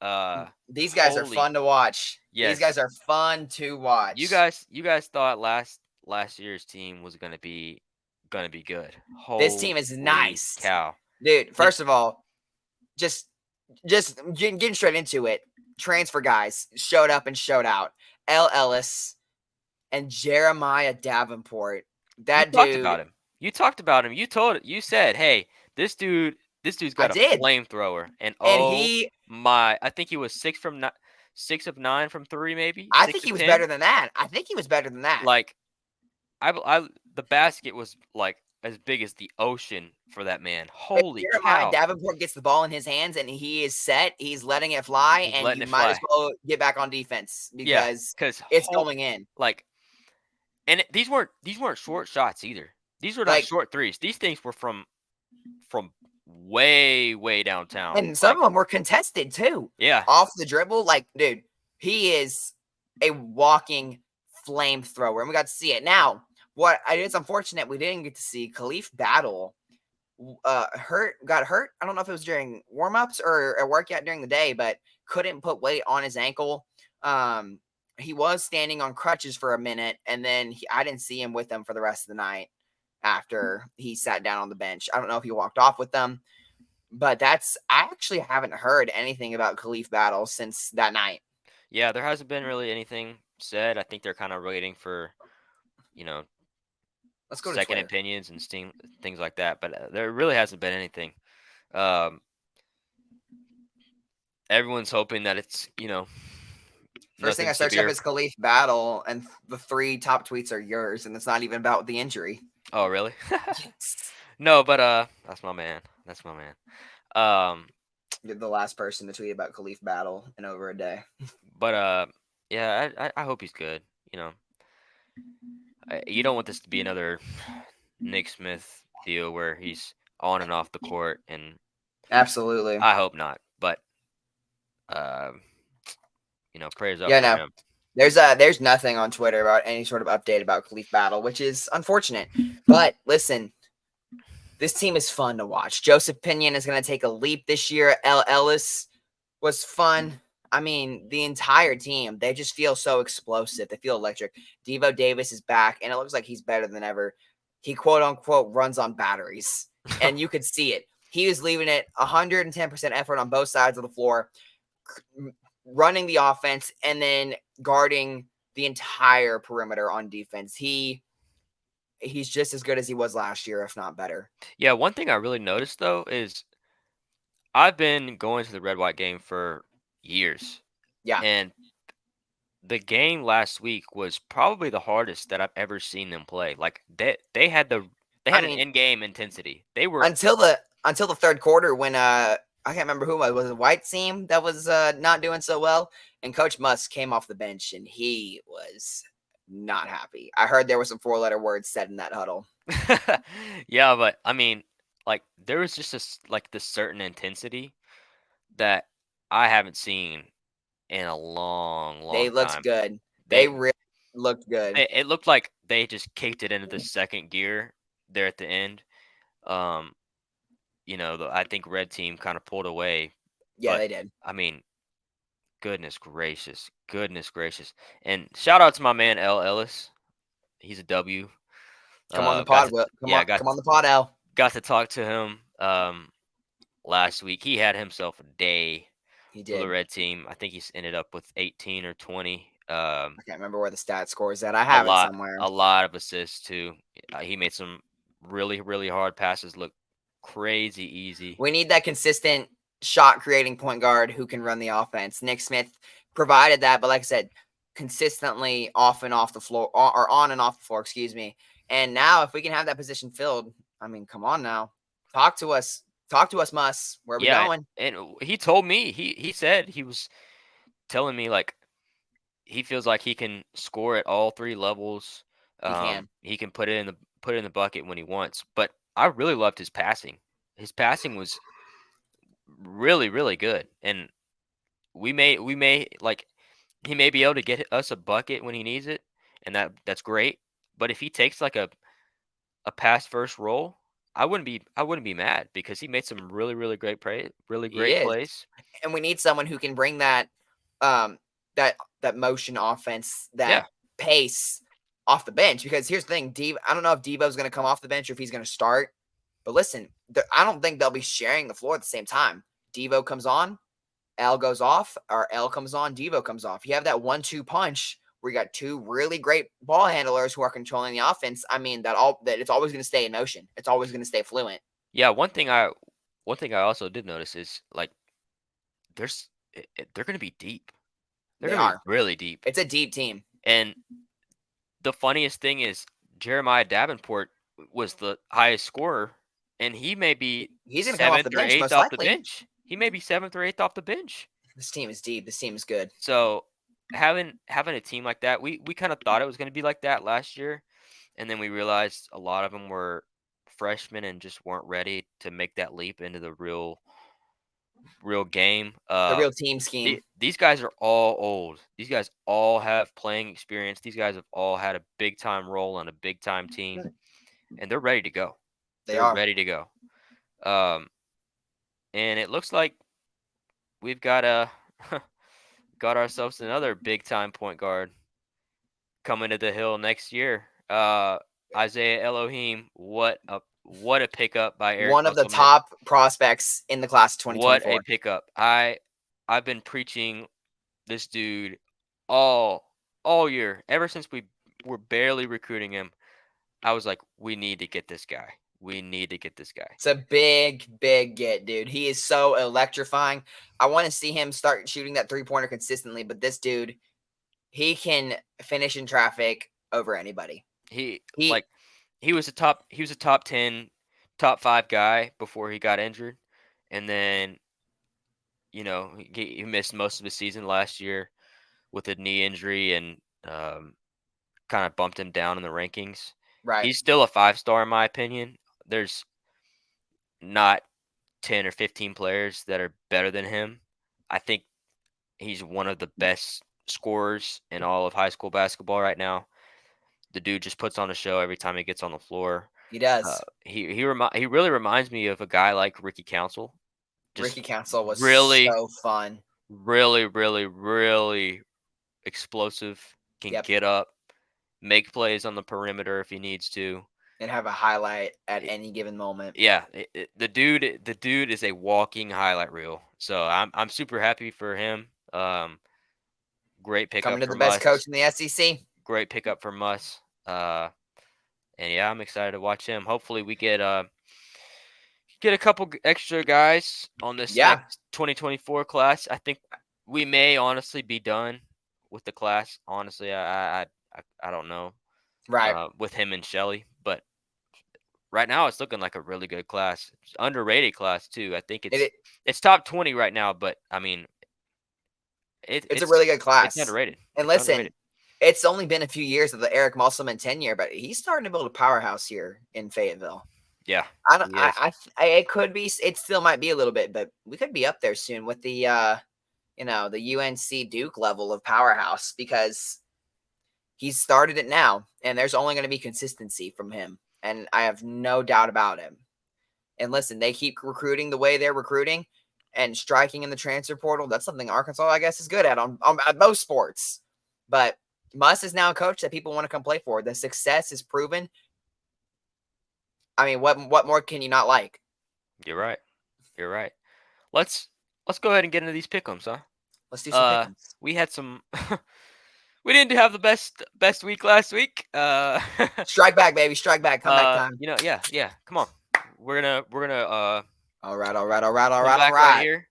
These guys are Holy fun to watch. These guys yes, are fun to you watch. guys you guys thought last year's team was gonna be good. This team is Holy nice, cow! dude. Did First of all, just just getting straight into it. Transfer guys showed up and showed out. L. Ellis and Jeremiah Davenport. You That talked dude, about him. You talked about him. You said, "Hey, this dude's I got a did. flamethrower." And And oh my, I think he was 6 of 9 from 3 maybe, I 6 think he of was 10. better than that. I think he was better than that. Like the basket was like as big as the ocean for that man. If Holy Jeremiah cow. Davenport gets the ball in his hands and he is set, he's letting it fly, He's and letting you it might as fly. well get back on defense Yeah, because cuz it's going in. like these weren't short shots either. These were not Like, short threes. These things were from way downtown. and some Like, of them were contested too. yeah. Off the dribble. Like, dude, he is a walking flamethrower. And we got to see it. Now, it's unfortunate we didn't get to see Khalif Battle got hurt. I don't know if it was during warm-ups or a workout during the day, but couldn't put weight on his ankle. He was standing on crutches for a minute, and then I didn't see him with them for the rest of the night after he sat down on the bench. I don't know if he walked off with them, but I actually haven't heard anything about Khalif Battle since that night. Yeah, there hasn't been really anything said. I think they're kind of waiting for, you know, Let's go to second Twitter. opinions and things like that. But there really hasn't been anything. Um, everyone's hoping that it's, First thing I nothing searched up severe. is Khalif Battle, and the 3 top tweets are yours, and it's not even about the injury. Oh, really? Yes. No, but that's my man. That's my man. You're the last person to tweet about Khalif Battle in over a day. But yeah, I hope he's good. You know, you don't want this to be another Nick Smith deal where he's on and off the court, and Absolutely. I hope not. But prayers up Yeah, for no. him. There's nothing on Twitter about any sort of update about Khalif Battle, which is unfortunate. But listen, this team is fun to watch. Joseph Pinion is going to take a leap this year. L. Ellis was fun. I mean, the entire team, they just feel so explosive. They feel electric. Devo Davis is back, and it looks like he's better than ever. He quote unquote runs on batteries, and you could see it. He was leaving it 110% effort on both sides of the floor, running the offense and then guarding the entire perimeter on defense. He's just as good as he was last year, if not better. Yeah, one thing I really noticed though is I've been going to the red white game for years, Yeah. and the game last week was probably the hardest that I've ever seen them play. Like they had I an mean, in-game intensity. They were until the third quarter when I can't remember who it was, a white team that was not doing so well, and Coach Musk came off the bench and he was not happy. I heard there were some 4-letter words said in that huddle. yeah, but I mean, like there was just this certain intensity that I haven't seen in a They long looked time. good. They They really looked good. it looked like they just kicked it into the second gear there at the end. Um, I think red team kind of pulled away, Yeah, but they did. I mean, goodness gracious, and shout out to my man L. Ellis. He's a W. Come on the Got pod, to Will. yeah Come on the pod, L. got to talk to him last week. He had himself a day He for the did. red team. I think he's ended up with 18 or 20. I can't remember where the stat score is at. I have it somewhere. A lot of assists too. He made some really hard passes look crazy easy. We need that consistent shot creating point guard who can run the offense. Nick Smith provided that, but like I said, consistently off and off the floor, or on and off the floor, excuse me. And now, if we can have that position filled, I mean, come on now, talk to us, Muss. Where are we going? And he told me he said he was telling me like he feels like he can score at all 3 levels. He can. He can put it in the bucket when he wants. But I really loved his passing. His passing was really good, and we may like he may be able to get us a bucket when he needs it, and that's great. But if he takes like a pass first roll, I wouldn't be mad because he made some really He great is, plays. and we need someone who can bring that, um, that motion offense, that Yeah. pace off the bench. Because here's the thing, I don't know if Devo's going to come off the bench or if he's going to start. But listen, I don't think they'll be sharing the floor at the same time. Devo comes on, L goes off, or L comes on, Devo comes off. You have that 1-2 punch where you got two really great ball handlers who are controlling the offense. I mean, that it's always going to stay in motion. It's always going to stay fluent. Yeah, one thing I also did notice is like they're going to be deep. They're They going to be are. really deep. It's a deep team. And the funniest thing is Jeremiah Davenport was the highest scorer, and he may be He's going to come off the 7th or bench 8th most off the likely. bench. He may be 7th or 8th off the bench. This team is deep. This team is good. So having a team like that, we kind of thought it was going to be like that last year, and then we realized a lot of them were freshmen and just weren't ready to make that leap into the real game. The real team scheme. These guys are all old. These guys all have playing experience. These guys have all had a big time role on a big time team, and they're ready to go. They're ready to go. And it looks like we've got ourselves another big time point guard coming to the Hill next year. Isaiah Elohim, what a pickup by Eric One of the Musselman. top prospects in the class of 2024. What a pickup. I've been preaching this dude all year. Ever since we were barely recruiting him, I was like, we need to get this guy. We need to get this guy. It's a big get, dude. He is so electrifying. I want to see him start shooting that three-pointer consistently, but this dude, he can finish in traffic over anybody. He was a top 10, top 5 guy before he got injured, and then he missed most of his season last year with a knee injury, and kind of bumped him down in the rankings. Right. He's still a 5-star in my opinion. There's not 10 or 15 players that are better than him. I think he's one of the best scorers in all of high school basketball right now. The dude just puts on a show every time he gets on the floor. He does. He really reminds me of a guy like Ricky Council. Ricky Council was really so fun. Really explosive. Can get up, make plays on the perimeter if he needs to, and have a highlight at any given moment. Yeah, the dude is a walking highlight reel. So I'm super happy for him. Great pickup coming to the from best us. coach in the SEC. Great pickup from us. And yeah, I'm excited to watch him. Hopefully we get a couple extra guys on this next 2024 class. I think we may honestly be done with the class. Honestly, I don't know. Right. With him and Shelly, but right now it's looking like a really good class. It's underrated class too. I think it's top 20 right now, but I mean, it's a really good class. It's underrated. And listen, it's only been a few years of the Eric Musselman tenure, but he's starting to build a powerhouse here in Fayetteville. Yeah, it could be. It still might be a little bit, but we could be up there soon with the the UNC Duke level of powerhouse, because he's started it now, and there's only going to be consistency from him, and I have no doubt about him. And listen, they keep recruiting the way they're recruiting and striking in the transfer portal. That's something Arkansas, I guess, is good at on most sports. But Muss is now a coach that people want to come play for. The success is proven. I mean, what more can you not like? You're right. Let's go ahead and get into these pick'ems, huh? Let's do some pick'ems. We had some. We didn't have the best week last week. Strike back, baby. Strike back. Come back time. Yeah. Come on. We're gonna. All right. Right here.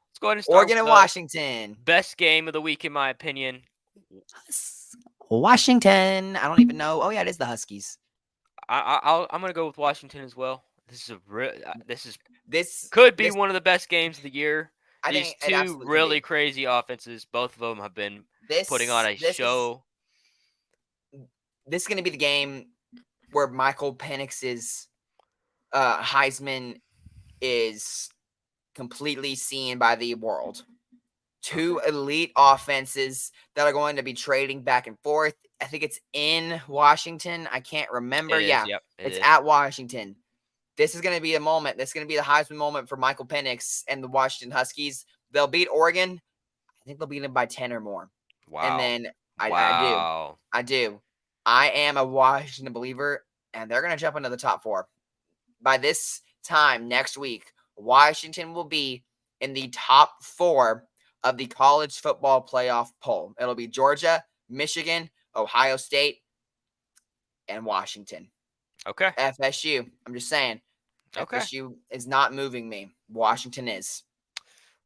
Let's go ahead and start. Oregon and Washington. Best game of the week, in my opinion. Washington. I don't even know. Oh yeah, it is the Huskies. I'm gonna go with Washington as well. This could be one of the best games of the year. These two really crazy offenses. Both of them have been putting on a show. This is going to be the game where Michael Penix's Heisman is completely seen by the world. Two elite offenses that are going to be trading back and forth. I think it's in Washington. I can't remember. It's at Washington. This is going to be a moment. This is going to be the Heisman moment for Michael Penix and the Washington Huskies. They'll beat Oregon. I think they'll beat them by 10 or more. Wow. And then I do. I am a Washington believer, and they're going to jump into the top 4. By this time next week, Washington will be in the top 4 of the college football playoff poll. It'll be Georgia, Michigan, Ohio State, and Washington. Okay. FSU. I'm just saying. Okay. FSU is not moving me. Washington is.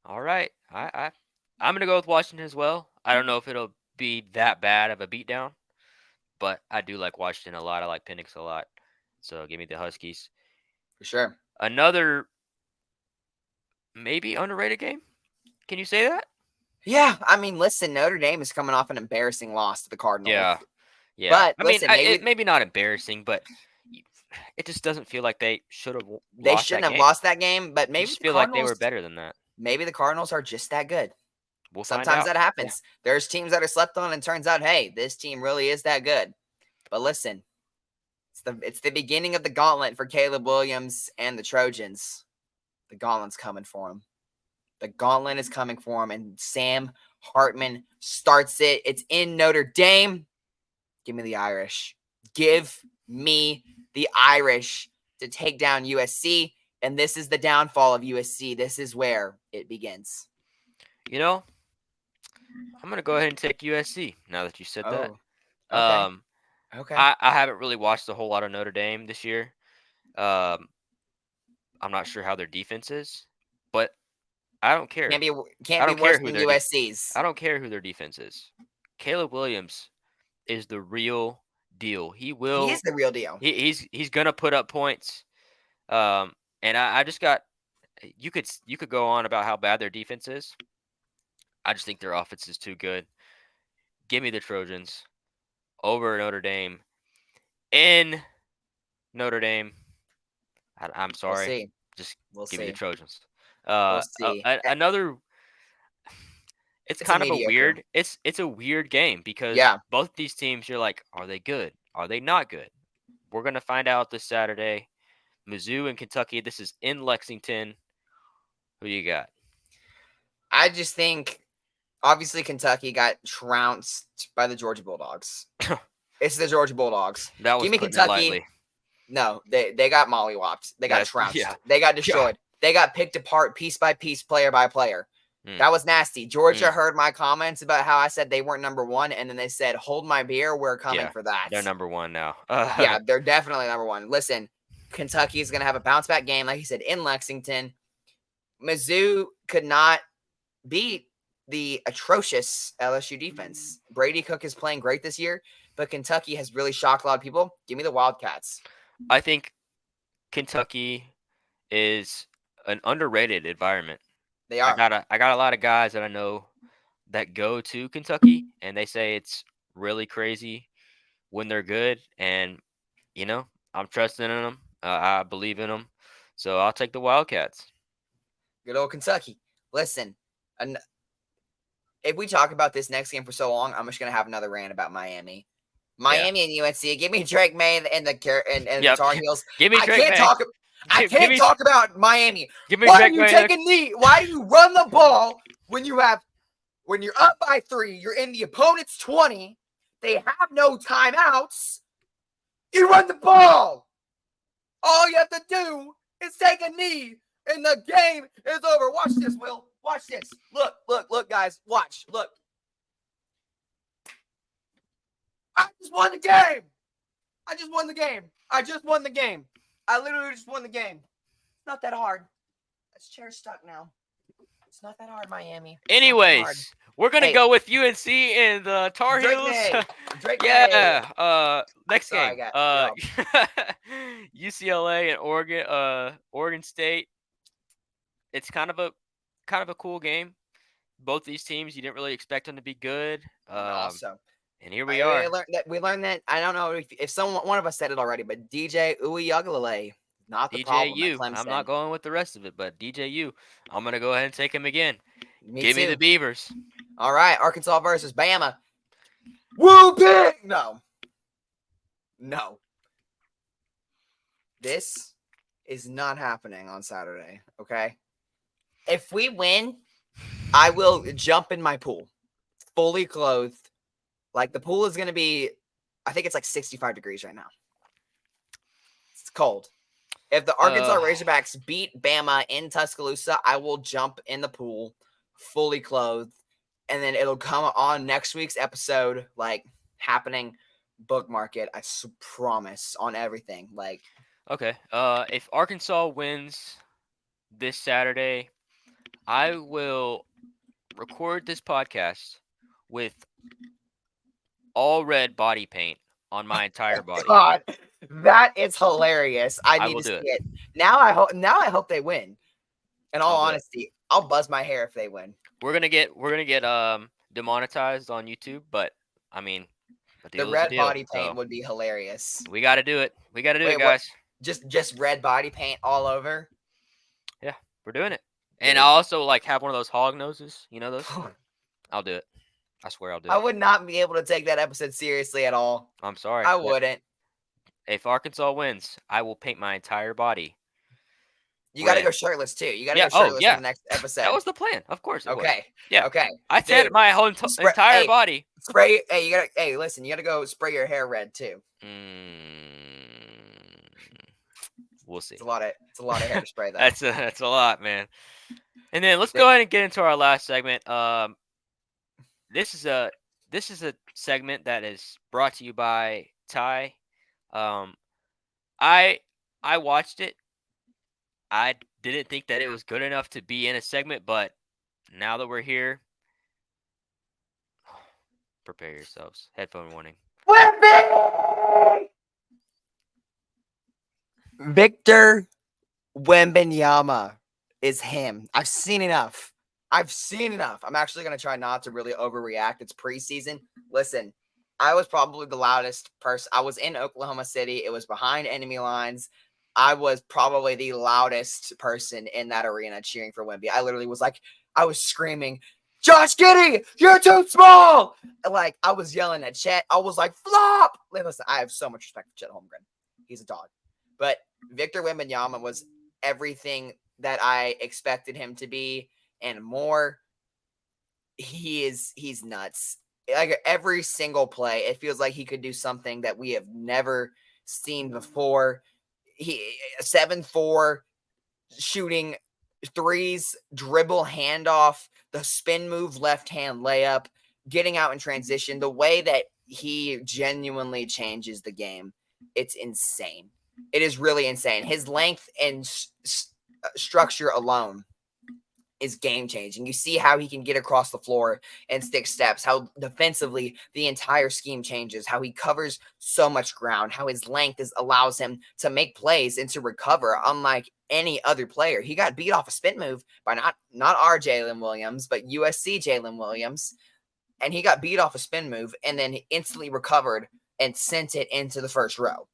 All right. I'm gonna go with Washington as well. I don't know if it'll be that bad of a beatdown, but I do like Washington a lot. I like Penix a lot. So give me the Huskies. For sure. Another maybe underrated game. Can you say that? Yeah, I mean, listen, Notre Dame is coming off an embarrassing loss to the Cardinals. Yeah. Yeah. But I mean, listen, maybe not embarrassing, but it just doesn't feel like they should have they lost shouldn't that have game. lost that game, but I maybe just the feel like they were Cardinals, better than that. maybe the Cardinals are just that good. We'll find Sometimes out. that happens. Yeah. There's teams that are slept on and turns out, hey, this team really is that good. But listen, it's the beginning of the gauntlet for Caleb Williams and the Trojans. The gauntlet's coming for him. The gauntlet is coming for him, and Sam Hartman starts it. It's in Notre Dame. Give me the Irish. Give me the Irish to take down USC, and this is the downfall of USC. This is where it begins. You know, I'm gonna go ahead and take USC now that you said that. Okay. Okay. I haven't really watched a whole lot of Notre Dame this year. I'm not sure how their defense is, but I don't care. Can't be I don't care worse who than their USC's. I don't care who their defense is. Caleb Williams is the real deal. He will. He is the real deal. He's gonna put up points. And I just got. You could go on about how bad their defense is. I just think their offense is too good. Give me the Trojans over Notre Dame. In Notre Dame. I'm sorry. We'll see. Just We'll give see. me the Trojans. We'll see. Another. It's kind of a weird. It's a weird game because both these teams, you're like, are they good? Are they not good? We're gonna find out this Saturday. Mizzou and Kentucky. This is in Lexington. Who you got? I just think, obviously, Kentucky got trounced by the Georgia Bulldogs. It's the Georgia Bulldogs. That was Give me Kentucky. No, they got mollywopped. They got trounced. Yeah. They got destroyed. Yeah. They got picked apart piece by piece, player by player. That was nasty. Georgia heard my comments about how I said they weren't number 1, and then they said, hold my beer, we're coming for that. They're number 1 now. Yeah, they're definitely number 1. Listen, Kentucky is going to have a bounce-back game, like he said, in Lexington. Mizzou could not beat the atrocious LSU defense. Brady Cook is playing great this year, but Kentucky has really shocked a lot of people. Give me the Wildcats. I think Kentucky is an underrated environment. They are. I got a lot of guys that I know that go to Kentucky, and they say it's really crazy when they're good. And, you know, I'm trusting in them. I believe in them. So I'll take the Wildcats. Good old Kentucky. Listen, if we talk about this next game for so long, I'm just going to have another rant about Miami. Miami and UNC. Give me Drake May and the Tar Heels. Give me Drake May. I can't talk about Miami. Give me Why Drake do you May take a knee? Why do you run the ball when you're up by 3? You're in the opponent's 20. They have no timeouts. You run the ball. All you have to do is take a knee, and the game is over. Watch this, Will. Watch this. Look, guys. Watch. Look. I just won the game. I literally just won the game. It's not that hard. This chair's stuck now. It's not that hard, Miami. Anyways, we're going to go with UNC and the Tar Heels. Drake yeah. Next Sorry, game. UCLA and Oregon State. It's kind of a cool game. Both these teams, you didn't really expect them to be good. Also. And here we are. We learned that. I don't know if one of us said it already, but DJ Uiagalelei, not the problem at Clemson. I'm not going with the rest of it, but DJU, I'm going to go ahead and take him again. Give me the Beavers. All right, Arkansas versus Bama. Woo big! No. This is not happening on Saturday, okay? If we win, I will jump in my pool, fully clothed. Like, the pool is going to be, I think it's like 65 degrees right now. It's cold. If the Arkansas Razorbacks beat Bama in Tuscaloosa, I will jump in the pool fully clothed, and then it'll come on next week's episode, like happening. Bookmark it. I promise on everything. Like, Okay. If Arkansas wins this Saturday, I will record this podcast with all red body paint on my entire body. God, that is hilarious. I I need will to do see it. it. Now I hope they win. In all I'll do it. honesty, I'll buzz my hair if they win. We're gonna get demonetized on YouTube, but I mean, a The deal is a red deal. body paint So would be hilarious. we got to do it. We got to do it, Wait, what? guys. Just red body paint all over? Yeah, we're doing it. And Dude. I'll also like have one of those hog noses. You know those? I'll do it. I swear I'll do I it. would not be able to take that episode seriously at all. I'm sorry. I wouldn't. If Arkansas wins, I will paint my entire body. You got to red. go shirtless too. You got to Yeah, go oh, shirtless yeah. in the next episode. That was the plan. Of course it was. Okay. Yeah. Okay. I said Dude, my whole entire hey, body. Spray. Hey, you gotta. Hey, listen. You gotta go spray your hair red too. We'll see. It's a lot of hair to spray though. That's a lot, man. And then let's go ahead and get into our last segment. This is a segment that is brought to you by Ty. I watched it. I didn't think that it was good enough to be in a segment, but now that we're here, prepare yourselves. Headphone warning. Victor Wembanyama is him. I've seen enough. I'm actually going to try not to really overreact. It's preseason. Listen, I was probably the loudest person. I was in Oklahoma City. It was behind enemy lines. I was probably the loudest person in that arena cheering for Wemby. I literally was like, I was screaming, Josh Giddey, you're too small. Like, I was yelling at Chet. I was like, flop. Listen, I have so much respect for Chet Holmgren. He's a dog. But Victor Wembanyama was everything that I expected him to be and more. He's nuts. Like every single play, it feels like he could do something that we have never seen before. He 7'4", shooting threes, dribble, handoff, the spin move, left hand layup, getting out in transition. The way that he genuinely changes the game, it's insane. It is really insane. His length and structure alone is game changing. You see how he can get across the floor and stick steps, how defensively the entire scheme changes, how he covers so much ground, how his length allows him to make plays and to recover unlike any other player. He got beat off a spin move by not our Jalen Williams, but USC Jalen Williams. And he got beat off a spin move and then he instantly recovered and sent it into the first row.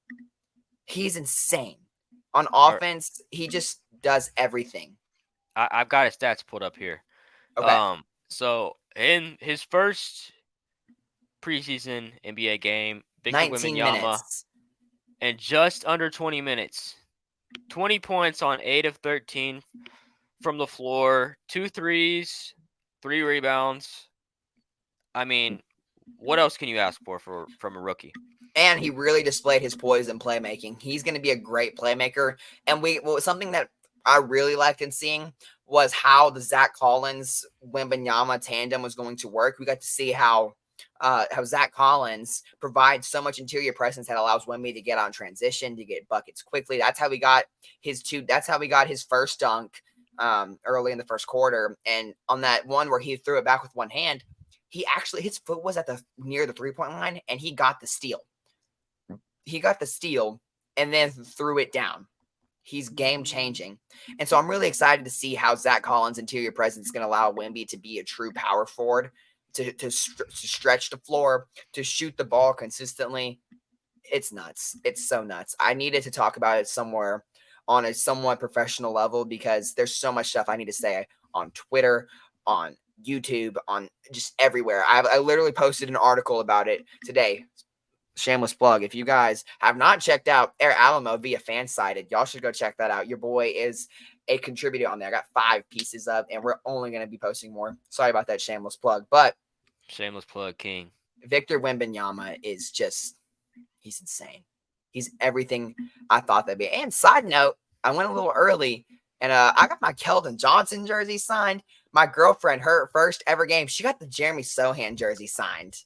He's insane. On offense, he just does everything. I've got his stats pulled up here. Okay. So in his first preseason NBA game, Victor 19 Wembanyama, minutes. in just under 20 minutes, 20 points on 8 of 13 from the floor, 2 threes, 3 rebounds. I mean, what else can you ask for from a rookie? And he really displayed his poise in playmaking. He's going to be a great playmaker. And something that I really liked in seeing was how the Zach Collins Wembanyama tandem was going to work. We got to see how Zach Collins provides so much interior presence that allows Wemby to get out in transition, to get buckets quickly. That's how we got his first dunk early in the first quarter. And on that one where he threw it back with one hand, his foot was near the 3-point line and he got the steal. He got the steal and then threw it down. He's game changing. And so I'm really excited to see how Zach Collins' interior presence is going to allow Wemby to be a true power forward, to stretch the floor, to shoot the ball consistently. It's nuts. It's so nuts. I needed to talk about it somewhere on a somewhat professional level because there's so much stuff I need to say on Twitter, on YouTube, on just everywhere. I literally posted an article about it today. Shameless plug. If you guys have not checked out Air Alamo via Fansided, y'all should go check that out. Your boy is a contributor on there. I got 5 pieces up, and we're only going to be posting more. Sorry about that shameless plug, but shameless plug king. Victor Wembanyama is he's insane. He's everything I thought that'd be. And side note, I went a little early, and I got my Keldon Johnson jersey signed. My girlfriend, her first ever game, she got the Jeremy Sohan jersey signed.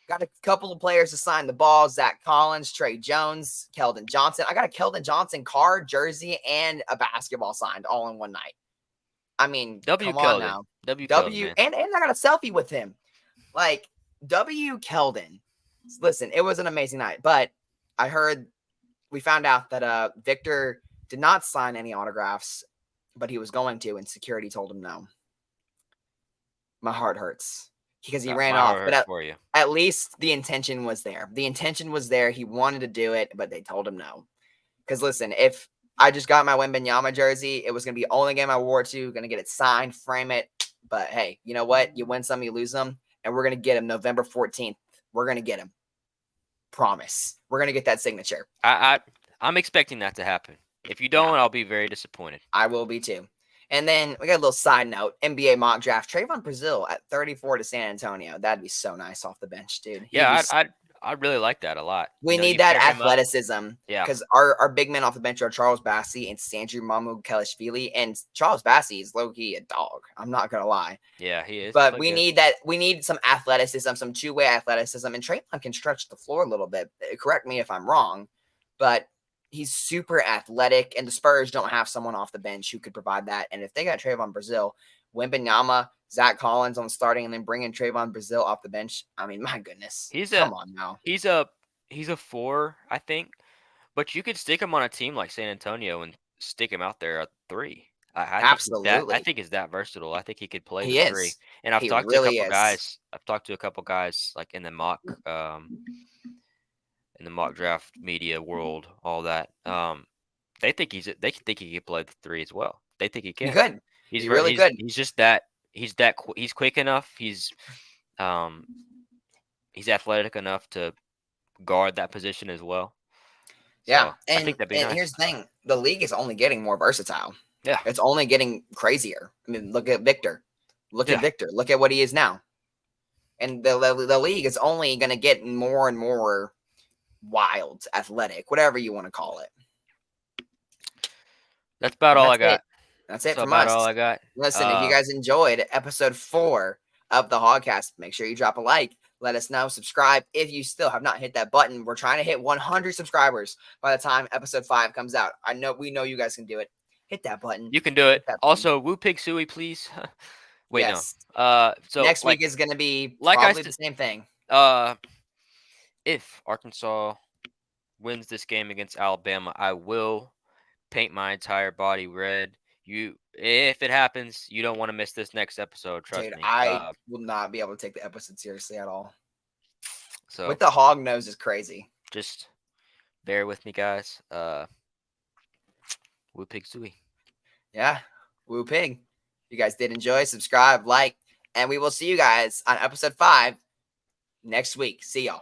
Got a couple of players to sign the ball: Zach Collins, Trey Jones, Keldon Johnson. I got a Keldon Johnson card, jersey, and a basketball signed all in one night. I mean, W come on Keldon. now. W Keldon, man. And I got a selfie with him. Like, W Keldon. Listen, it was an amazing night, but we found out that Victor did not sign any autographs, but he was going to, and security told him no. My heart hurts because he ran My off, heart but hurts for you. at least the intention was there. The intention was there. He wanted to do it, but they told him no. Because listen, if I just got my Wembanyama jersey, it was going to be the only game I wore to, going to get it signed, frame it. But hey, you know what? You win some, you lose them, and we're going to get him November 14th. We're going to get him. Promise. We're going to get that signature. I'm expecting that to happen. If you don't, I'll be very disappointed. I will be too. And then we got a little side note: NBA mock draft. Trayvon Brazil at 34 to San Antonio. That'd be so nice off the bench, dude. I really like that a lot. We need that athleticism. Yeah. Because our big men off the bench are Charles Bassey and Sandru Mamukelashvili. And Charles Bassey is low-key a dog. I'm not going to lie. Yeah, he is. But we need that. We need some athleticism, some two-way athleticism. And Trayvon can stretch the floor a little bit. Correct me if I'm wrong. But he's super athletic. And the Spurs don't have someone off the bench who could provide that. And if they got Trayvon Brazil, Wembanyama, Zach Collins on starting, and then bringing Trayvon Brazil off the bench. I mean, my goodness. Come on now. He's a 4, I think. But you could stick him on a team like San Antonio and stick him out there at 3. Absolutely. I think he's that versatile. I think he could play He the is. 3. And I've He talked really to a couple is. guys. I've talked to a couple guys like in the mock draft media world, all that. They think he could play the 3 as well. They think he can. He could. He's really good. He's just that. He's quick enough. He's athletic enough to guard that position as well. Yeah, So, and I think that'd be nice. Here's the thing: the league is only getting more versatile. Yeah, it's only getting crazier. I mean, look at Victor. Look at Victor. Look at what he is now. And the league is only going to get more and more wild, athletic, whatever you want to call it. That's about all I got. That's it from about us. all I got. Listen, if you guys enjoyed episode 4 of the Hogcast, make sure you drop a like. Let us know. Subscribe if you still have not hit that button. We're trying to hit 100 subscribers by the time episode 5 comes out. We know you guys can do it. Hit that button. You can do it. Also, Woo Pig Suey, please. Wait, yes. No. So next week is going to be probably the same thing. If Arkansas wins this game against Alabama, I will paint my entire body red. If it happens, you don't want to miss this next episode. Trust me. I will not be able to take the episode seriously at all. So with the hog nose is crazy. Just bear with me, guys. Woo Pig Suey. Yeah, Woo Pig. If you guys did enjoy, subscribe, like, and we will see you guys on episode 5 next week. See y'all.